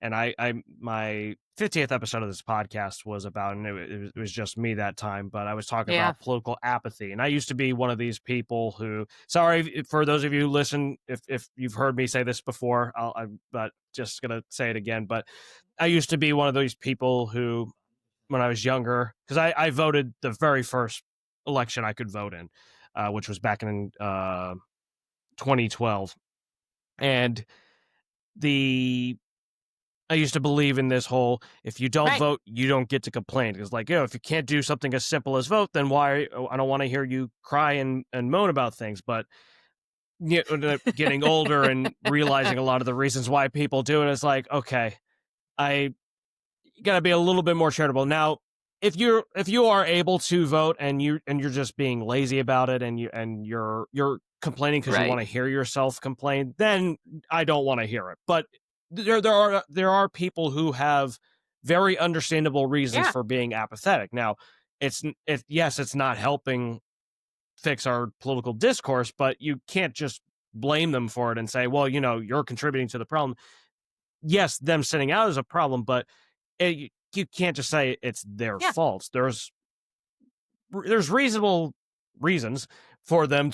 And I my 50th episode of this podcast was about, and it was just me that time, but I was talking Yeah. about political apathy. And I used to be one of these people who, sorry for those of you who listen, if you've heard me say this before, I'm not just going to say it again, but I used to be one of those people who, when I was younger, because I voted the very first election I could vote in, which was back in 2012. And the I used to believe in this whole, if you don't Right. vote, you don't get to complain. It's like, if you can't do something as simple as vote, then why? I don't want to hear you cry and moan about things. But getting older and realizing a lot of the reasons why people do it is like, okay, I gotta be a little bit more charitable. Now, if you are able to vote and you're just being lazy about it, and you're complaining because you Right. want to hear yourself complain, then I don't want to hear it. But there are people who have very understandable reasons Yeah. for being apathetic. Now, yes, it's not helping fix our political discourse, but you can't just blame them for it and say, well, you're contributing to the problem. Yes, them sitting out is a problem, but you can't just say it's their Yeah. fault. There's reasonable reasons for them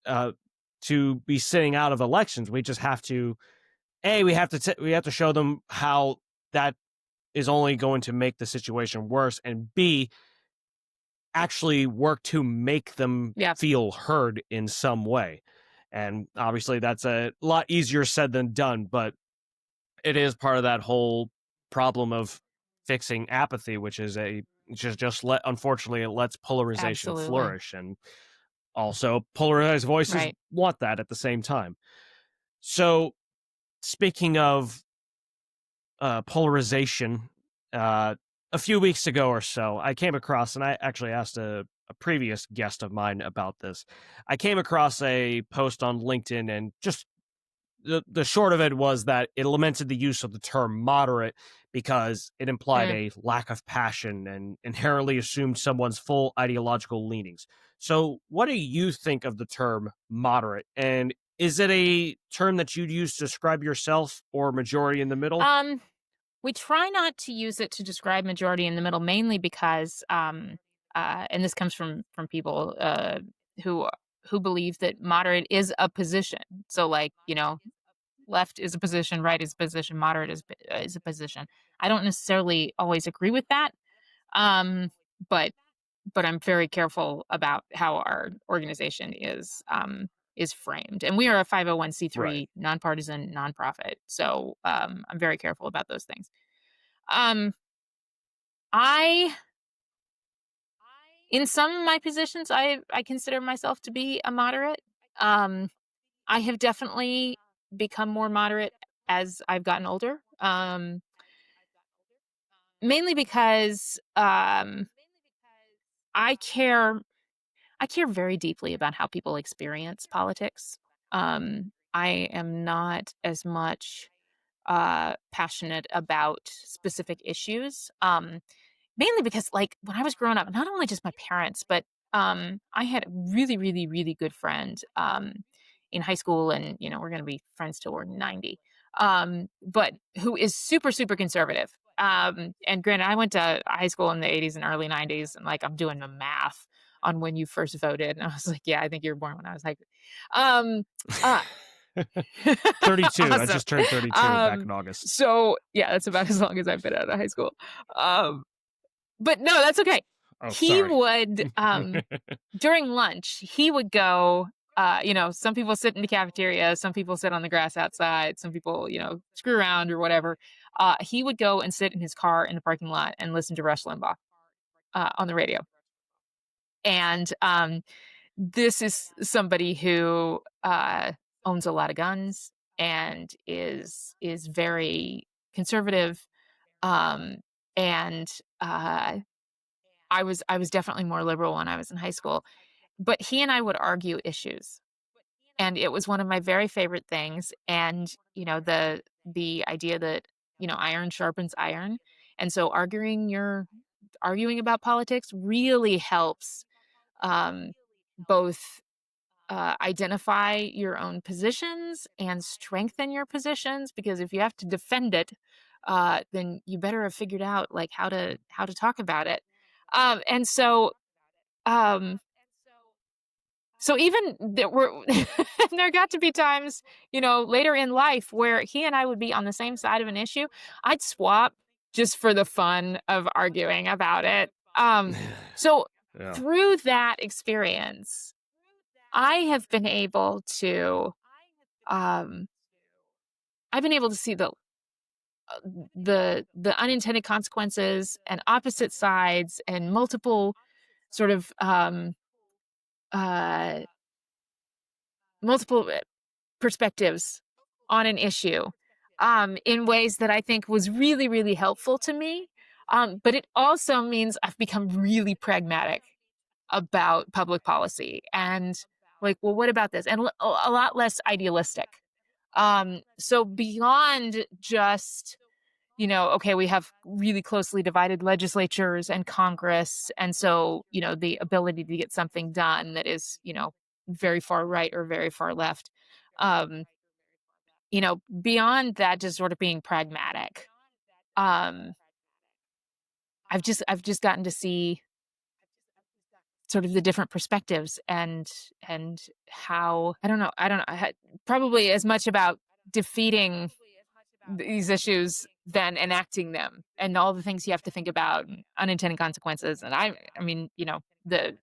uh, to be sitting out of elections. We just have to we have to show them how that is only going to make the situation worse, and B, actually work to make them Yeah. feel heard in some way. And obviously, that's a lot easier said than done, but it is part of that whole problem of fixing apathy, which is unfortunately, it lets polarization Absolutely. flourish, and also polarized voices Right. want that at the same time. So, speaking of polarization, uh, a few weeks ago or so, I came across, and I actually asked a previous guest of mine about this. I came across a post on LinkedIn, and just the short of it was that it lamented the use of the term moderate because it implied Mm. a lack of passion and inherently assumed someone's full ideological leanings. So, what do you think of the term moderate? And is it a term that you'd use to describe yourself or majority in the middle? Um, we try not to use it to describe majority in the middle, mainly because, and this comes from people who who believe that moderate is a position. So, like, left is a position, right is a position, moderate is a position. I don't necessarily always agree with that, um, but I'm very careful about how our organization is framed. And we are a Right. 501c3 nonpartisan nonprofit. So I'm very careful about those things. Um, I in some of my positions I consider myself to be a moderate. Um, I have definitely become more moderate as I've gotten older. Mainly because I care I care very deeply about how people experience politics. I am not as much passionate about specific issues. Mainly because, like, when I was growing up, not only just my parents, but I had a really, really, really good friend in high school, and we're going to be friends till we're 90. But who is super, super conservative. And granted, I went to high school in the 80s and early 90s, and like I'm doing the math on when you first voted, and I was like, yeah, I think you were born when I was like, um, uh, 32. I awesome. just turned 32 back Um, in August. so yeah, that's about as long as I've been out of high school. Um, but no, that's okay. Oh, He sorry. would, during lunch, he would go, some people sit in the cafeteria, some people sit on the grass outside, some people, screw around or whatever. He would go and sit in his car in the parking lot and listen to Rush Limbaugh on the radio. And this is somebody who owns a lot of guns and is very conservative. Um, and I was definitely more liberal when I was in high school, but he and I would argue issues, and it was one of my very favorite things. And the idea that iron sharpens iron, and so arguing about politics really helps um, both identify your own positions and strengthen your positions, because if you have to defend it, then you better have figured out like how to talk about it. And um, so even there were there got to be times, later in life where he and I would be on the same side of an issue. I'd swap just for the fun of arguing about it. So Yeah. through that experience, I have been able to um I've been able to see the unintended consequences and opposite sides and multiple sort of uh, multiple perspectives on an issue in ways that I think was really, really helpful to me. But it also means I've become really pragmatic about public policy and like, well, what about this? And a lot less idealistic. So beyond just, okay, we have really closely divided legislatures and Congress. And so, the ability to get something done that is, very far right or very far left. Um, Beyond that, just sort of being pragmatic. Um, I've just gotten to see sort of the different perspectives and how I don't know probably as much about defeating these issues than enacting them and all the things you have to think about and unintended consequences. And I mean, the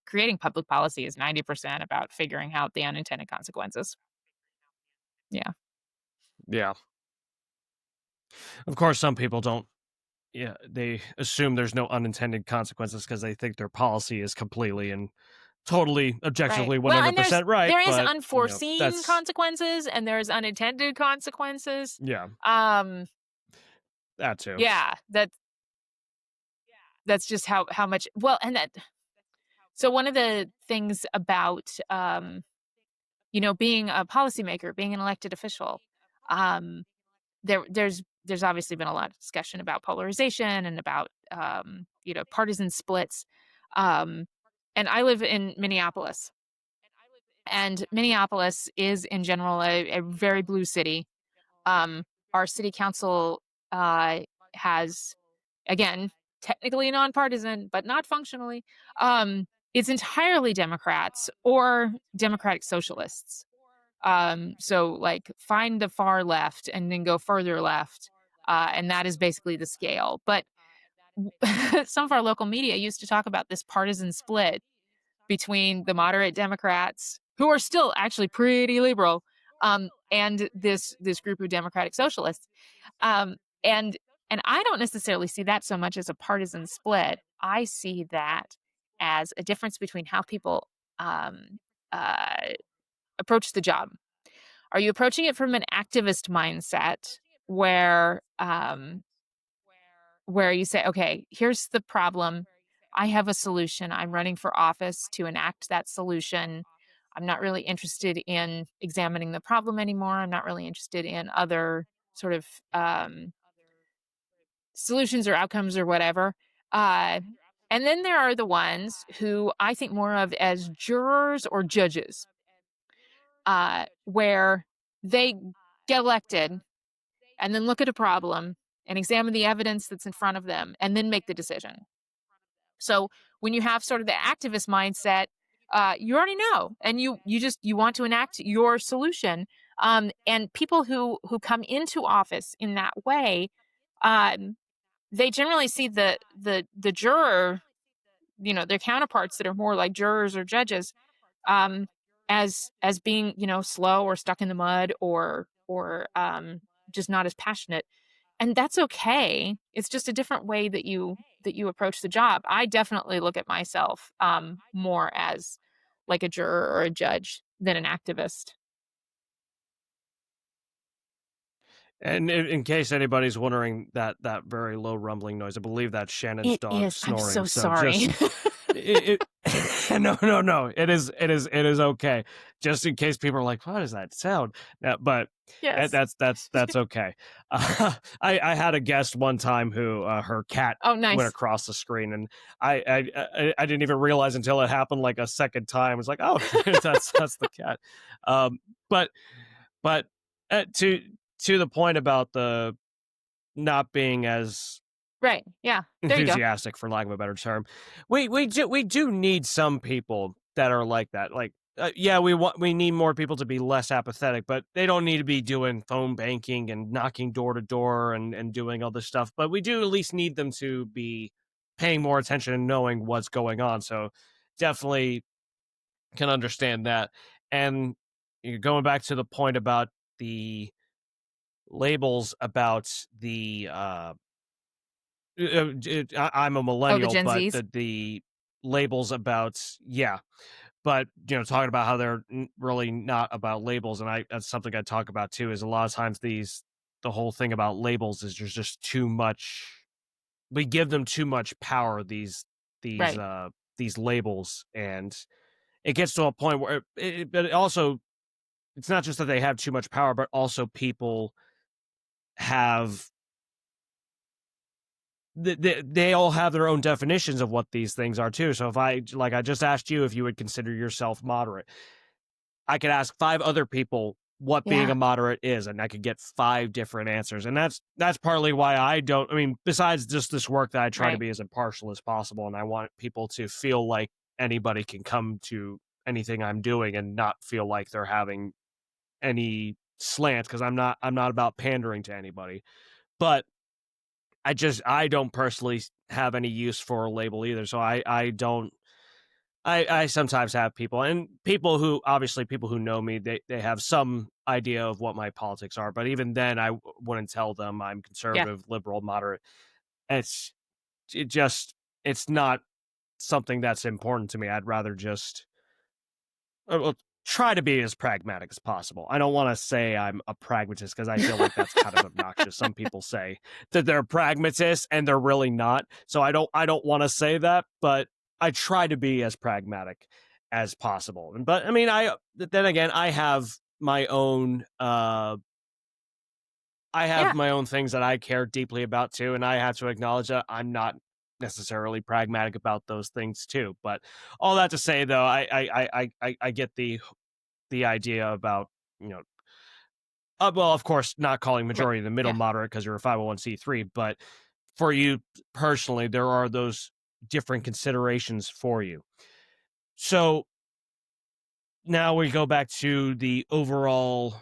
creating public policy is 90% about figuring out the unintended consequences. Yeah. Yeah. Of course, some people don't. Yeah, they assume there's no unintended consequences because they think their policy is completely and totally Right. objectively Well, and 100% right. there is But unforeseen that's consequences and there's unintended consequences. yeah, Um, that too. yeah, that's just how much well, and that so one of the things about being a policymaker, being an elected official, um, there's obviously been a lot of discussion about polarization and about partisan splits. Um, and I live in Minneapolis, and Minneapolis is in general a very blue city. Our city council has, again, technically nonpartisan, but not functionally. It's entirely Democrats or Democratic Socialists. So like find the far left and then go further left. And that is basically the scale. But some of our local media used to talk about this partisan split between the moderate Democrats, who are still actually pretty liberal, and this group of Democratic Socialists. Um, and and I don't necessarily see that so much as a partisan split. I see that as a difference between how people um, uh, approach the job. Are you approaching it from an activist mindset where you say, okay, here's the problem. I have a solution. I'm running for office to enact that solution. I'm not really interested in examining the problem anymore. I'm not really interested in other sort of solutions or outcomes or whatever. Uh, and then there are the ones who I think more of as jurors or judges, where they get elected and then look at a problem and examine the evidence that's in front of them and then make the decision. So when you have sort of the activist mindset, you already know, and you want to enact your solution. And people who come into office in that way, um, they generally see the juror, their counterparts that are more like jurors or judges, um, as being slow or stuck in the mud or just not as passionate, and that's okay. It's just a different way that you approach the job. I definitely look at myself, more as like a juror or a judge than an activist. And in case anybody's wondering, that very low rumbling noise, I believe that's Shannon's It dog is. I'm snoring. so So sorry. just no, no, no. It is okay. Just in case people are like, "What is that sound?" But Yes. that's okay. I had a guest one time who her cat Oh, went nice. across the screen, and I didn't even realize until it happened like a second time. I was like, "Oh, that's the cat." Um, but but to the point about the not being as Right. Yeah. There you go. enthusiastic, for lack of a better term. We do need some people that are like that. Like, yeah, we need more people to be less apathetic, but they don't need to be doing phone banking and knocking door to door and doing all this stuff. But we do at least need them to be paying more attention and knowing what's going on. So definitely can understand that. And going back to the point about the labels about I'm a Oh, the millennial, Gen but Zs? the labels about, yeah, but talking about how they're really not about labels, and I that's something I talk about too. Is a lot of times the whole thing about labels is there's just too much. We give them too much power. These Right, uh these labels, and it gets to a point where but it also, it's not just that they have too much power, but also people have they all have their own definitions of what these things are too. So if I just asked you if you would consider yourself moderate, I could ask 5 other people what being yeah, a moderate is, and I could get 5 different answers. And that's partly why I don't, I mean, besides just this work that I try to right, be as impartial as possible, and I want people to feel like anybody can come to anything I'm doing and not feel like they're having any slant, because I'm not about pandering to anybody. But I don't personally have any use for a label either. So I don't, I sometimes have people, and people who obviously people who know me, they have some idea of what my politics are, but even then wouldn't tell them I'm yeah, conservative, liberal, moderate. It's it just it's not something that's important to me. I'd rather just well, try to be as pragmatic as possible. I don't want to say I'm a pragmatist, because I feel like that's kind of obnoxious. Some people say that they're pragmatists and they're really not. So I don't want to say that, but I try to be as pragmatic as possible. But I mean, I then again, I have yeah, my own things that I care deeply about too, and I have to acknowledge that I'm not necessarily pragmatic about those things too. But all that to say, though, I get the idea about, you know, well, of course, not calling right, majority of the middle yeah. moderate because you're a 501(c)(3), but for you personally, there are those different considerations for you. So now we go back to the overall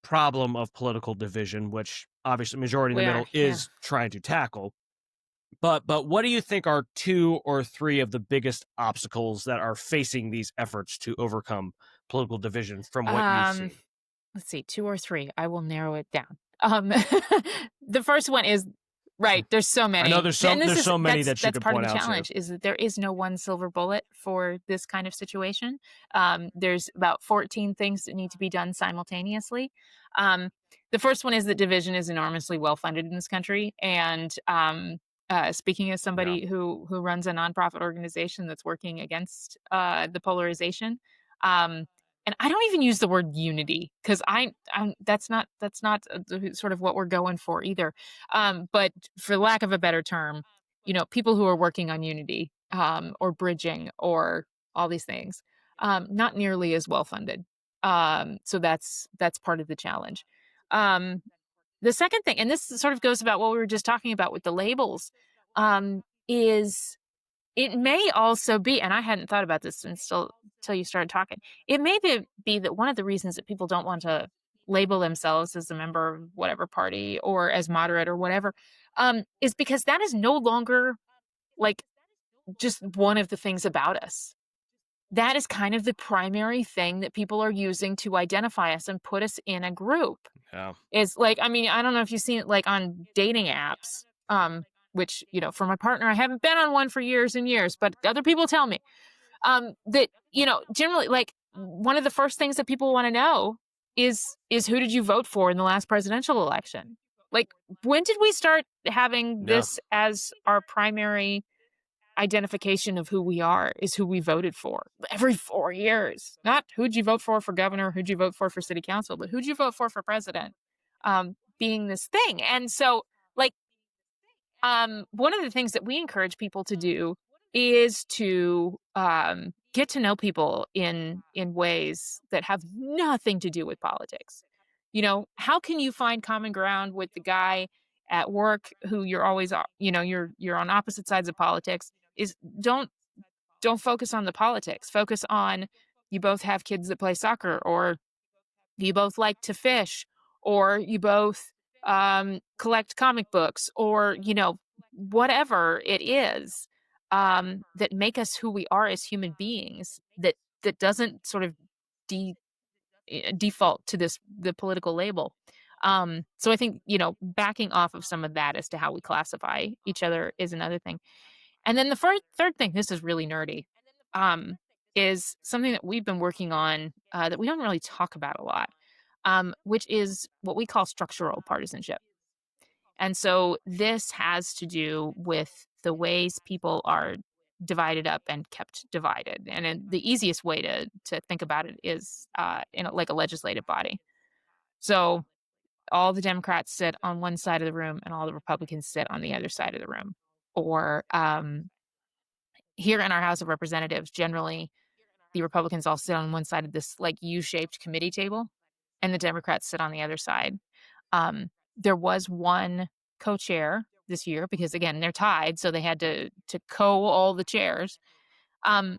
problem of political division, which obviously majority in the We are, middle yeah. is trying to tackle. But what do you think are 2 or 3 of the biggest obstacles that are facing these efforts to overcome political division from what you Um, see? let's see, 2 or 3. I will narrow it down. The first one is right, there's so I know many. And this there's is so many that you that's could part of point the out to. challenge is that there is no one silver bullet for this kind of situation. There's about 14 things that need to be done simultaneously. Um, the first one is that division is enormously well funded in this country, and speaking as Yeah. somebody who runs a nonprofit organization that's working against the polarization, um, and I don't even use the word unity because that's not sort of what we're going for either. But for lack of a better term, people who are working on unity or bridging or all these things, not nearly as well funded. So that's part of the challenge. Um, the second thing, and this sort of goes about what we were just talking about with the labels, is it may also be, and I hadn't thought about this until you started talking. It may be that one of the reasons that people don't want to label themselves as a member of whatever party or as moderate or whatever, is because that is no longer like just one of the things about us. That is kind of the primary thing that people are using to identify us and put us in a group. Yeah. Is like, I mean, I don't know if you've seen it like on dating apps, which, for my partner, I haven't been on one for years and years, but other people tell me that, generally, like one of the first things that people want to know is who did you vote for in the last presidential election? Like, when did we start having Yeah. this as our primary identification of who we are is who we voted for every 4 years. Not who'd you vote for governor, who'd you vote for city council, but who'd you vote for president, being this thing. And so, like, one of the things that we encourage people to do is to get to know people in ways that have nothing to do with politics. How can you find common ground with the guy at work who you're always, you're on opposite sides of politics? Is don't focus on the politics. Focus on you both have kids that play soccer, or you both like to fish, or you both collect comic books, or whatever it is that make us who we are as human beings. That doesn't sort of de- default to the political label. So I think, backing off of some of that as to how we classify each other is another thing. And then the third thing, this is really nerdy, um, is something that we've been working on that we don't really talk about a lot, which is what we call structural partisanship. And so this has to do with the ways people are divided up and kept divided. And the easiest way to think about it is like a legislative body. So all the Democrats sit on one side of the room and all the Republicans sit on the other side of the room. Or here in our House of Representatives, generally the Republicans all sit on one side of this like U-shaped committee table, and the Democrats sit on the other side. There was one co-chair this year because again they're tied, so they had to co all the chairs. Um,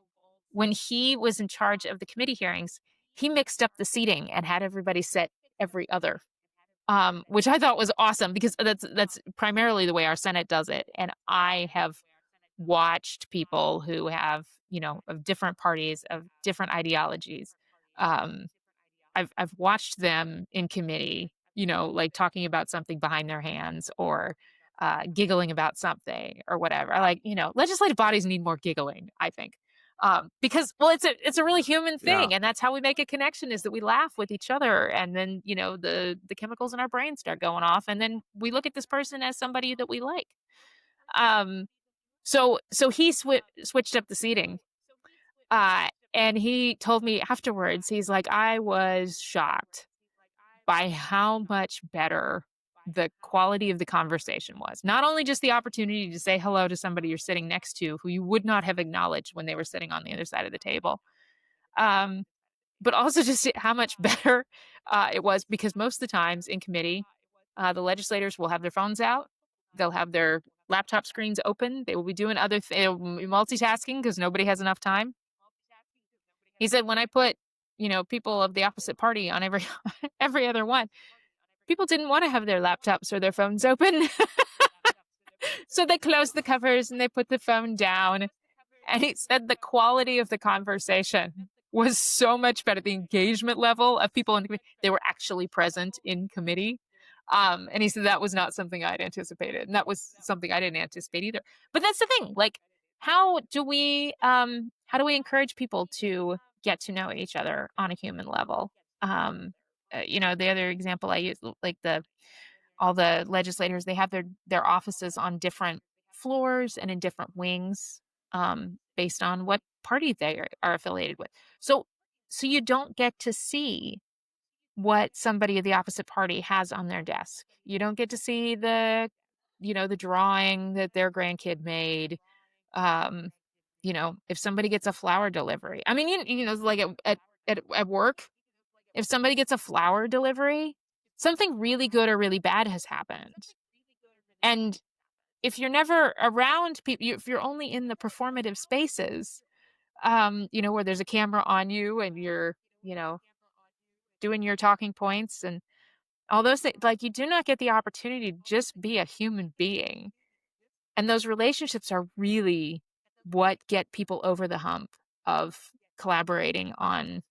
when he was in charge of the committee hearings, he mixed up the seating and had everybody sit every other, which I thought was awesome because that's primarily the way our Senate does it. And I have watched people who have, of different parties, of different ideologies. Um, I've watched them in committee, like talking about something behind their hands or giggling about something or whatever. Like, legislative bodies need more giggling, I think. Because well, it's a really human Yeah. thing, and that's how we make a connection is that we laugh with each other, and then the chemicals in our brain start going off, and then we look at this person as somebody that we like. Um, so he switched up the seating, and he told me afterwards, he's like, "I was shocked by how much better the quality of the conversation was. Not only just the opportunity to say hello to somebody you're sitting next to who you would not have acknowledged when they were sitting on the other side of the table, um, but also just how much better, it was because most of the times in committee, the legislators will have their phones out, they'll have their laptop screens open, they will be doing other multitasking because nobody has enough time. He said, "When I put, people of the opposite party on every every other one, people didn't wanna have their laptops or their phones open, so they closed the covers and they put the phone down." And he said the quality of the conversation was so much better. The engagement level of people in the committee, they were actually present in committee. And he said that was not something I'd anticipated. And that was something I didn't anticipate either. But that's the thing. Like, how do we encourage people to get to know each other on a human level? The other example I use, like all the legislators, they have their offices on different floors and in different wings, based on what party they are affiliated with. So you don't get to see what somebody of the opposite party has on their desk. You don't get to see the drawing that their grandkid made. Um, if somebody gets a flower delivery. I mean, like at work, if somebody gets a flower delivery, something really good or really bad has happened. And if you're never around people, if you're only in the performative spaces, where there's a camera on you and you're, doing your talking points and all those things, like you do not get the opportunity to just be a human being. And those relationships are really what get people over the hump of collaborating on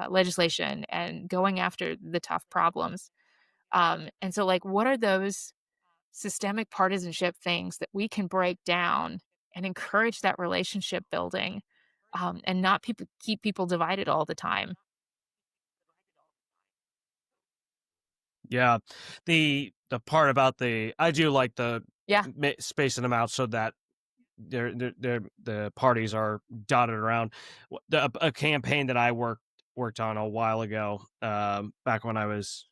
legislation and going after the tough problems. And so, like, what are those systemic partisanship things that we can break down and encourage that relationship building, and not keep people divided all the time? Yeah. The part about I do like the Yeah, spacing them out so that the parties are dotted around. A campaign that I worked on a while ago, back when I was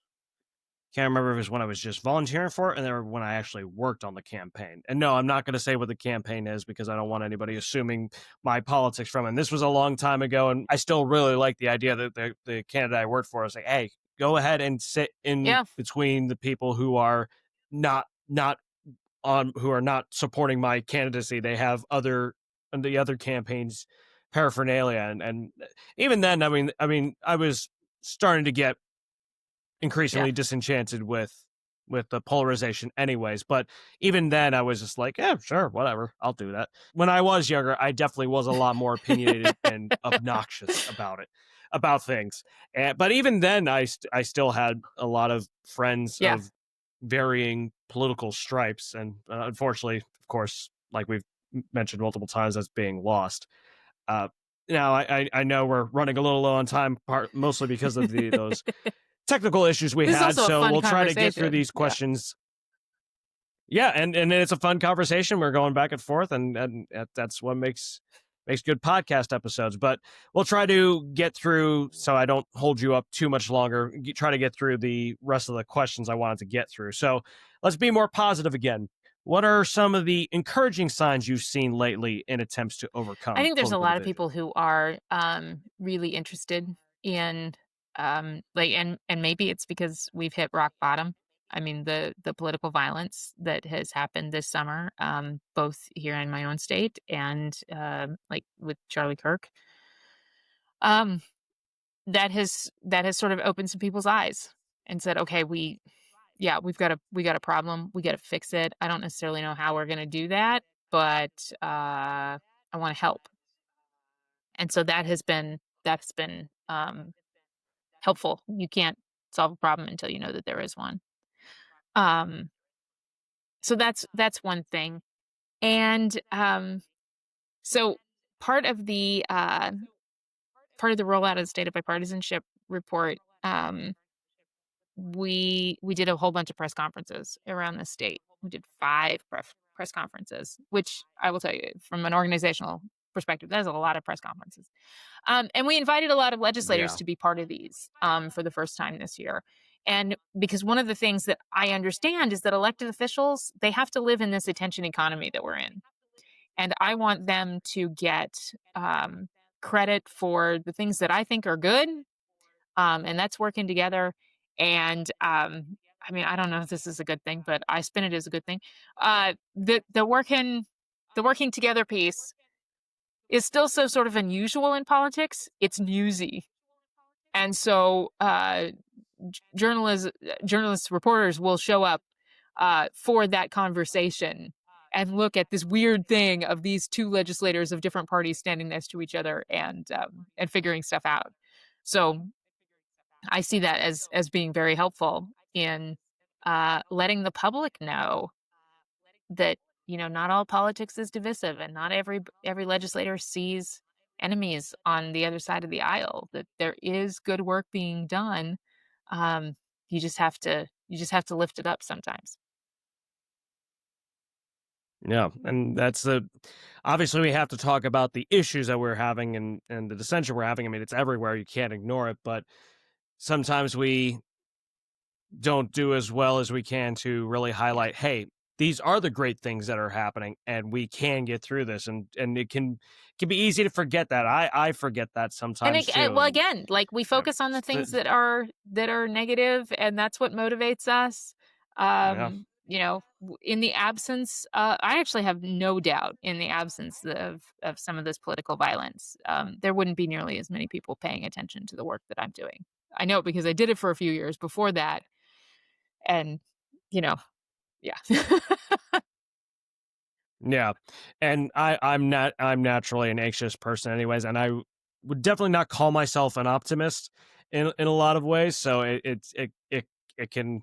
can't remember if it was when I was just volunteering for it, and then when I actually worked on the campaign. And no, I'm not going to say what the campaign is because I don't want anybody assuming my politics from it. And this was a long time ago, and I still really like the idea that the candidate I worked for was like, "Hey, go ahead and sit in yeah, between the people who are not who are not supporting my candidacy. They have the other campaigns paraphernalia." And even then, I was starting to get yeah, increasingly disenchanted with with the polarization anyways. But even then I was just like, yeah, sure, whatever, I'll do that. When I was younger, I definitely was a lot more opinionated and obnoxious about it, about things. But even then I still had a lot of friends Yeah. of varying political stripes, and unfortunately, of course, like we've mentioned multiple times, that's being lost. uh, Now I know we're running a little low on time, mostly because of the those technical issues we This is had. also a So fun we'll try to get through conversation. these Yeah. questions. Yeah, and it's a fun conversation. We're going back and forth, and that's what makes good podcast episodes. But we'll try to get through, so I don't hold you up too much longer. Try to get through the rest of the questions I wanted to get through. So let's be more positive again. What are some of the encouraging signs you've seen lately in attempts to I overcome think there's a political lot of division? people who are really interested in like and maybe it's because we've hit rock bottom. I mean the political violence that has happened this summer, both here in my own state and like with Charlie Kirk, um, that has sort of opened some people's eyes and said, okay, yeah, we got a problem, we got to fix it. I don't necessarily know how we're going to do that, but I want to help. And so that's been helpful. You can't solve a problem until you know that there is one. Um, so that's one thing. And so part of the rollout of the state of bipartisanship report, we did a whole bunch of press conferences around the state. We did 5 press conferences, which I will tell you from an organizational perspective, that's a lot of press conferences. And we invited a lot of legislators Yeah. to be part of these for the first time this year. And because one of the things that I understand is that elected officials, they have to live in this attention economy that we're in. And I want them to get credit for the things that I think are good, and that's working together. And I mean, I don't know if this is a good thing, but I spin it as a good thing. The working together piece is still so sort of unusual in politics. It's newsy, and so journalists, reporters will show up for that conversation and look at this weird thing of these two legislators of different parties standing next to each other and figuring stuff out. So I see that as being very helpful in letting the public know that not all politics is divisive, and not every legislator sees enemies on the other side of the aisle. That there is good work being done. Um, you just have to lift it up sometimes. Yeah, and that's the obviously we have to talk about the issues that we're having and the dissension we're having. I mean, it's everywhere. You can't ignore it, but sometimes we don't do as well as we can to really Yeah. highlight, hey, these are the great things that are happening and we can get through this, and it can be easy to forget that. I forget that And sometimes too. well, And again, like we you know, focus on the th- things that are negative, and that's what motivates us. yeah. In the absence, I actually have no doubt in the absence of some of this political violence, there wouldn't be nearly as many people paying attention to the work that I'm doing. I know it because I did it for a few years before that, and you know, yeah, Yeah, and I'm naturally an anxious person anyways, and I would definitely not call myself an optimist in a lot of ways. So it can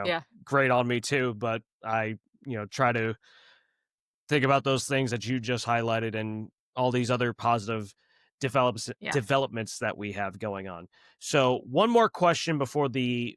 yeah, grate on me too. But I try to think about those things that you just highlighted and all these other positive yeah. developments that we have going on. So one more question before the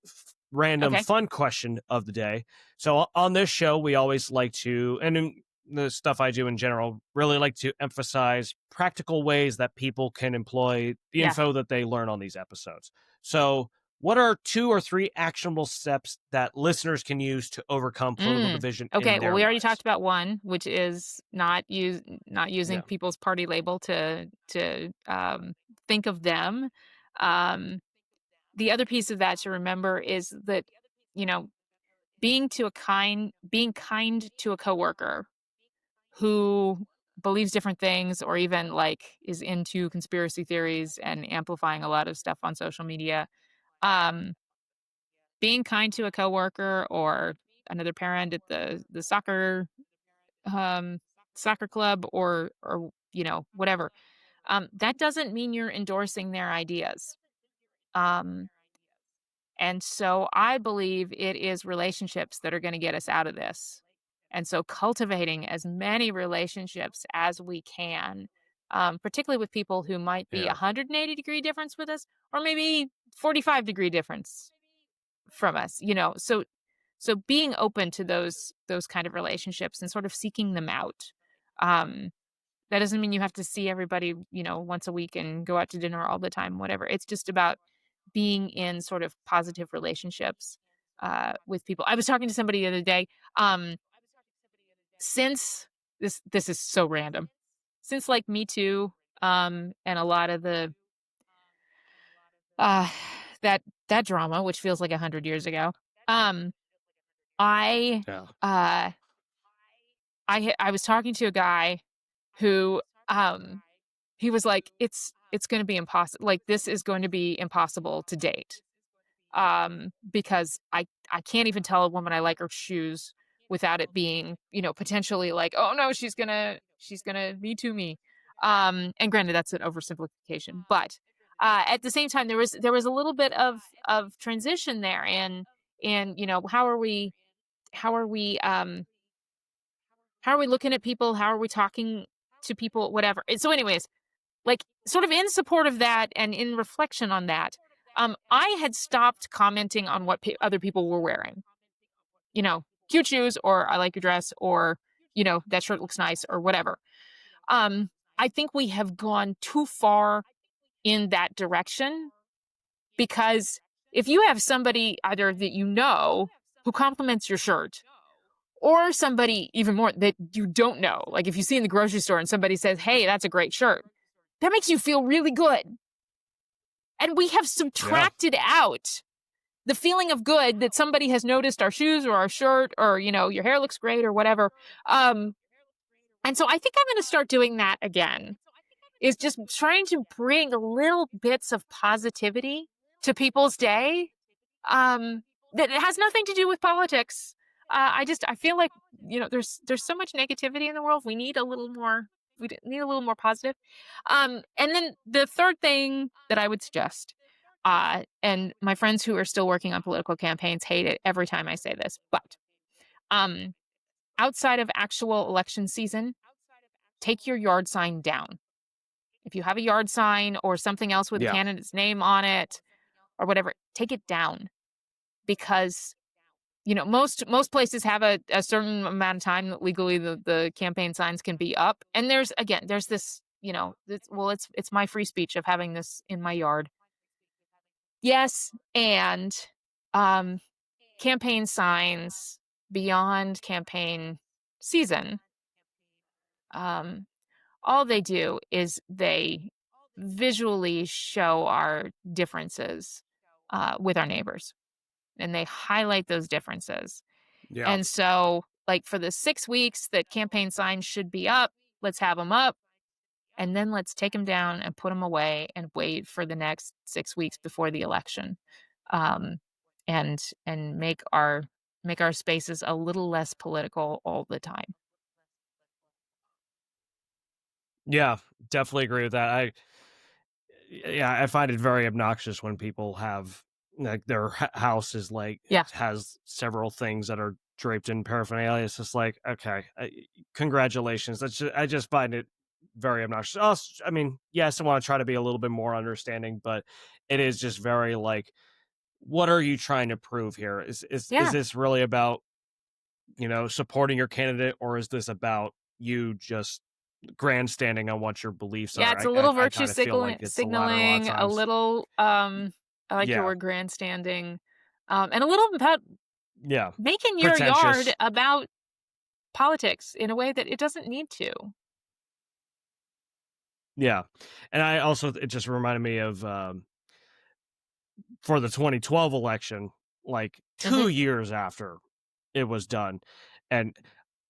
random Okay, fun question of the day. So on this show, we always like to, and in the stuff I do in general, really like to emphasize practical ways that people can employ the yeah. info that they learn on these episodes. So what are 2 or 3 actionable steps that listeners can use to overcome political Mm. division in Okay, well, their we already talked lives? about one, which is not using Yeah. people's party label to think of them. Um, the other piece of that to remember is that, you know, being kind to a coworker who believes different things or even, like, is into conspiracy theories and amplifying a lot of stuff on social media, um being kind to a coworker or another parent at the um, soccer club or whatever. That doesn't mean you're endorsing their ideas. Um, and so I believe it is relationships that are going to get us out of this. And so cultivating as many relationships as we can, particularly with people who might be Yeah. 180-degree difference with us, or maybe 45-degree difference from us. So being open to those kind of relationships and sort of seeking them out. Um, that doesn't mean you have to see everybody, once a week and go out to dinner all the time, whatever. It's just about being in sort of positive relationships with people. I was talking to somebody the other day. Since this is so random. Since like Me Too, and a lot of the uh, that drama, which feels like 100 years ago, um, I Yeah. uh, I was talking to a guy who he was like, it's going to be impossible. Like this is going to be impossible to date. Because I can't even tell a woman I like her shoes without it being, potentially like, "Oh, no, she's gonna Me Too me." And granted, that's an oversimplification, but, at the same time, there was a little bit of transition there, and, how are we, um how are we looking at people? How are we talking to people? Whatever. And so anyways, like, sort of in support of that and in reflection on that, I had stopped commenting on what other people were wearing. Cute shoes, or I like your dress, or that shirt looks nice, or whatever. Um, I think we have gone too far in that direction because if you have somebody either that who compliments your shirt, or somebody even more that you don't know, like if you see in the grocery store and somebody says, "Hey, that's a great shirt," that makes you feel really good. And we have Yeah. subtracted out the feeling of good that somebody has noticed our shoes or our shirt or, your hair looks great or whatever. Um, and so I think I'm going to start doing that again, is just trying to bring little bits of positivity to people's day. That it has nothing to do with politics. I feel like, there's so much negativity in the world. We need a little more, need a little more positive. And then the third thing that I would suggest, and my friends who are still working on political campaigns hate it every time I say this, but um, outside of actual election season, take your yard sign down. If you have a yard sign or something else with a Yeah. candidate's name on it or whatever, take it down because most places have a certain amount of time that legally the campaign signs can be up. And there's this, it's my free speech of having this in my yard. Yes, and um, campaign signs beyond campaign season, um, all they do is they visually show our differences with our neighbors, and they highlight those differences. Yeah. And so, like for the 6 weeks that campaign signs should be up, let's have them up. And then let's take them down and put them away and wait for the next 6 weeks before the election, um, and make our spaces a little less political all the time. Yeah. Definitely agree with that. Yeah, I find it very obnoxious when people have like their house is like Yeah, has several things that are draped in paraphernalia. It's just like, okay, congratulations. I just find it very obnoxious. Also, I mean, yes, I want to try to be a little bit more understanding, but it is just very like, what are you trying to prove here? Is yeah, this really about supporting your candidate, or is this about you just grandstanding on what your beliefs yeah. are? It's a I little virtue kind of feel like it's the latter a lot of signaling, a times. little. I like your Yeah. word grandstanding, and a little about Yeah. making your yard Pretentious. about politics in a way that it doesn't need to. Yeah. And I also it just reminded me of, for the 2012 election, like, Hmm. 2 years after it was done, and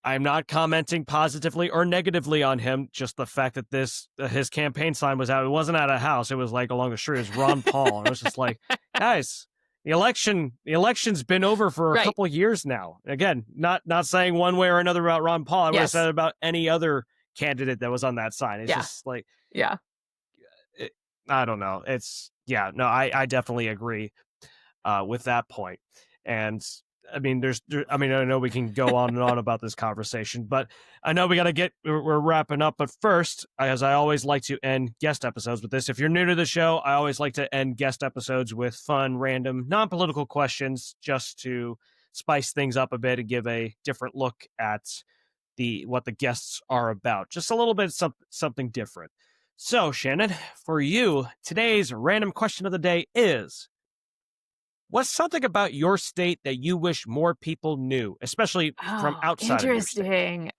I'm not commenting positively or negatively on him, just the fact that his campaign sign was out. It wasn't at a house, it was, like, along the street. It was Ron Paul, and it was just like, "Guys, the election's been over for a Right. couple of years now. Again, not saying one way or another about Ron Paul. I would have said Yes. it about any other candidate that was on that sign. It's Yeah. just like Yeah. it, I don't know. It's yeah, no, I definitely agree with that point. And I mean, I mean, I know we can go on and on about this conversation, but I know we got to we're wrapping up. But first, as I always like to end guest episodes with this, if you're new to the show, I always like to end guest episodes with fun, random, non political questions just to spice things up a bit and give a different look at what the guests are about. Just a little bit something different. So, Shannon, for you, today's random question of the day is: what's something about your state that you wish more people knew, especially from Oh, outside of your state? interesting.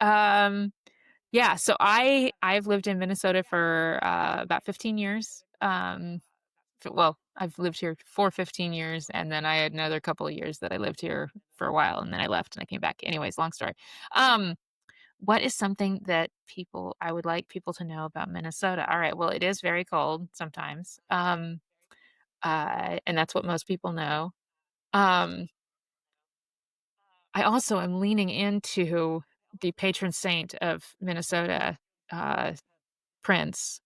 Yeah, so I've lived in Minnesota for about 15 years. Well, I've lived here for 15 years, and then I had another couple of years that I lived here for a while, and then I left and I came back. Anyways, long story. Um, what is something that I would like people to know about Minnesota? All right, well, it is very cold sometimes. And that's what most people know. Um, I also am leaning into the patron saint of Minnesota, uh, Prince,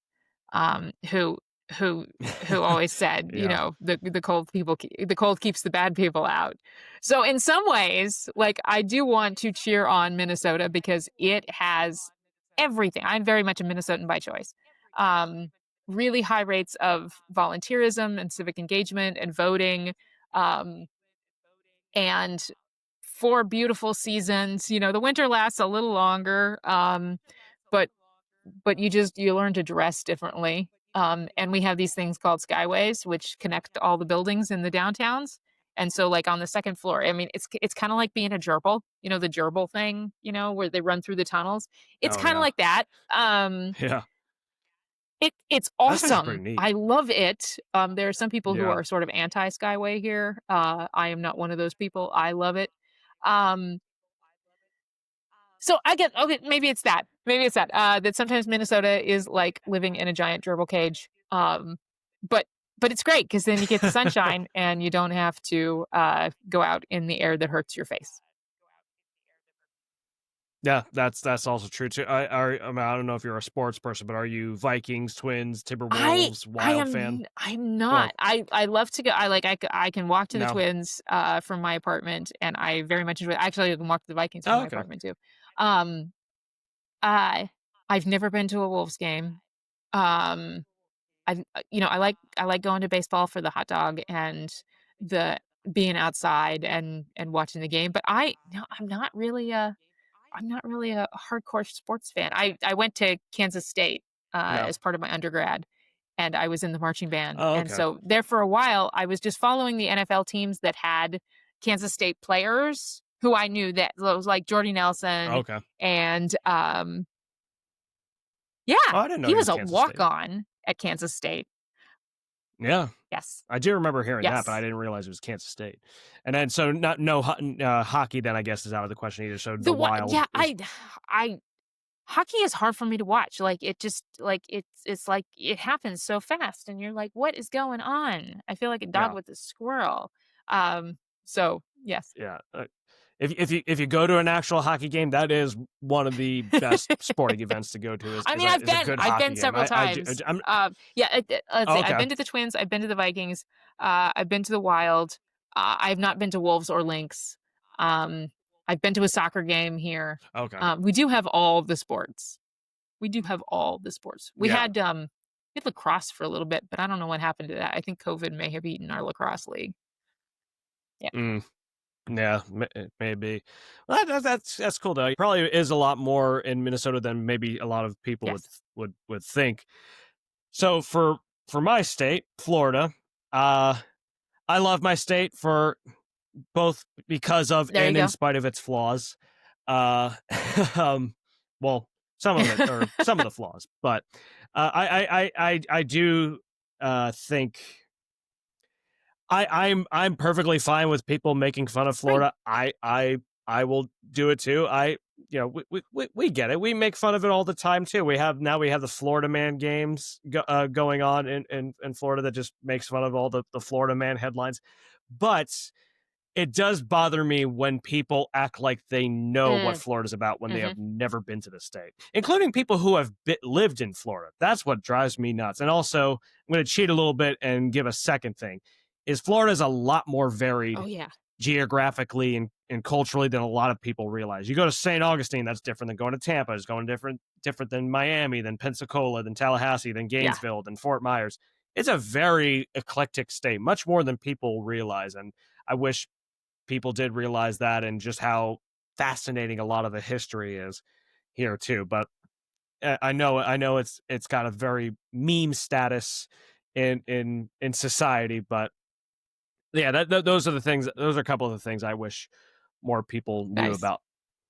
who who who always said, Yeah. the cold keeps the bad people out. So in some ways, like, I do want to cheer on Minnesota because it has everything. I'm very much a Minnesotan by choice. Um, really high rates of volunteerism and civic engagement and voting. Um, and 4 beautiful seasons. The winter lasts a little longer, but you learn to dress differently. And we have these things called skyways, which connect all the buildings in the downtowns. And so, like, on the second floor, I mean, it's kind of like being a gerbil, the gerbil thing, where they run through the tunnels. It's Oh kind of yeah. like that. Yeah. It's That's actually pretty awesome. neat. I love it. There are some people who Yeah. are sort of anti skyway here. I am not one of those people. I love it. Um, So I get okay, maybe it's that. Maybe it's that. That sometimes Minnesota is like living in a giant gerbil cage. But it's great because then you get the sunshine and you don't have to go out in the air that hurts your face. Yeah, that's also true too. I mean, I don't know if you're a sports person, but are you Vikings, Twins, Timberwolves, Wild fan? I'm Well, not. I love to go. I can walk to the no. Twins from my apartment, and I very much enjoy. Actually, I can walk to the Vikings from Oh, my okay. apartment too. Um, I I've never been to a Wolves game. Um, I like going to baseball for the hot dog and the being outside and watching the game, but no, I'm not really a hardcore sports fan. I went to Kansas State, No. as part of my undergrad, and I was in the marching band, Oh, and okay. so there for a while, I was just following the NFL teams that had Kansas State players who I knew that so it was like Jordy Nelson Okay. and, Oh, yeah, I didn't know he he was was a Kansas State. walk-on at Kansas State. Yeah. Yes. I do remember hearing that, but I Yes. didn't realize it was Kansas State. And then so not no hockey then I guess is out of the question either. So the The one Wild yeah, is I hockey is hard for me to watch, like, it just like, it's like it happens so fast, and you're like, "What is going on?" I feel like a dog yeah. with a squirrel. So, yes. Yeah. If you go to an actual hockey game, that is one of the best sporting events to go to I mean, is a good I've hockey been game. several times. I'm Yeah, let's oh, see, I've okay. been to the Twins, I've been to the Vikings, I've been to the Wild, I've not been to Wolves or Lynx. Um, I've been to a soccer game here. Okay. We do have all the sports. We do have all the sports. Yeah. We had lacrosse for a little bit, but I don't know what happened to that. I think COVID may have eaten our lacrosse league. Yeah. Mm, yeah, maybe. Well, that's cool though. Probably is a lot more in Minnesota than maybe a lot of people Yes. would think. So for my state, Florida, uh I love my state for both because of There you and in go. spite of its flaws. Uh, um, well, some of it or some of the flaws, but I do think I'm perfectly fine with people making fun of Right. Florida. I will do it too. We get it. We make fun of it all the time too. We have the Florida Man games going on in Florida that just makes fun of all the Florida Man headlines. But it does bother me when people act like they know what Mm, Florida's about when they mhm. have never been to the state, including people who have lived in Florida. That's what drives me nuts. And also, I'm going to cheat a little bit and give a second thing: is Florida's a lot more Oh, varied yeah. geographically and culturally than a lot of people realize. You go to St. Augustine, that's different than going to Tampa. It's going different than Miami, than Pensacola, than Tallahassee, than Yeah. Gainesville, than Fort Myers. It's a very eclectic state, much more than people realize. And I wish people did realize that and just how fascinating a lot of the history is here too. But I know it's got a very meme status in society. But yeah, those are the things. Those are a couple of the things I wish more people knew Nice. about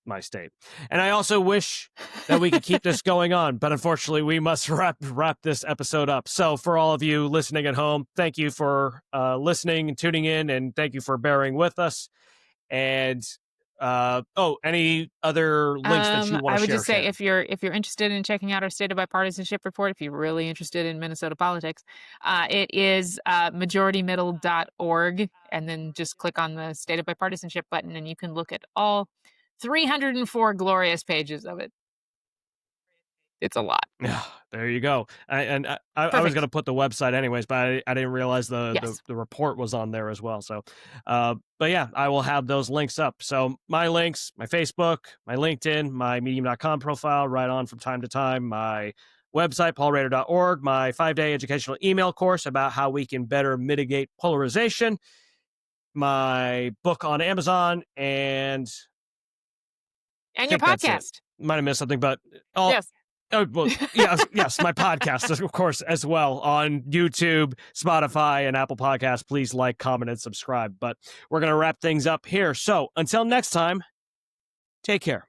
my state. And I also wish that we could keep this going on, but unfortunately we must wrap this episode up. So for all of you listening at home, thank you for listening and tuning in, and thank you for bearing with us. And any other links that you want I to would share, just say Shannon? if you're interested in checking out our state of bipartisanship report, if you're really interested in Minnesota politics, it is majoritymiddle.org, and then just click on the state of bipartisanship button, and you can look at all 304 glorious pages of it. It's a lot. Yeah, there you go. I was going Perfect. to put the website anyways, but I didn't realize Yes. the report was on there as well. So, but yeah, I will have those links up. So my links, my Facebook, my LinkedIn, my medium.com profile, right on from time to time, my website, paulrader.org, my 5-day educational email course about how we can better mitigate polarization, my book on Amazon, and I And your think that's it. podcast. Might have missed something, but all. Yes. Oh, well, yes, my podcast, of course, as well on YouTube, Spotify, and Apple Podcasts. Please like, comment, and subscribe. But we're going to wrap things up here. So until next time, take care.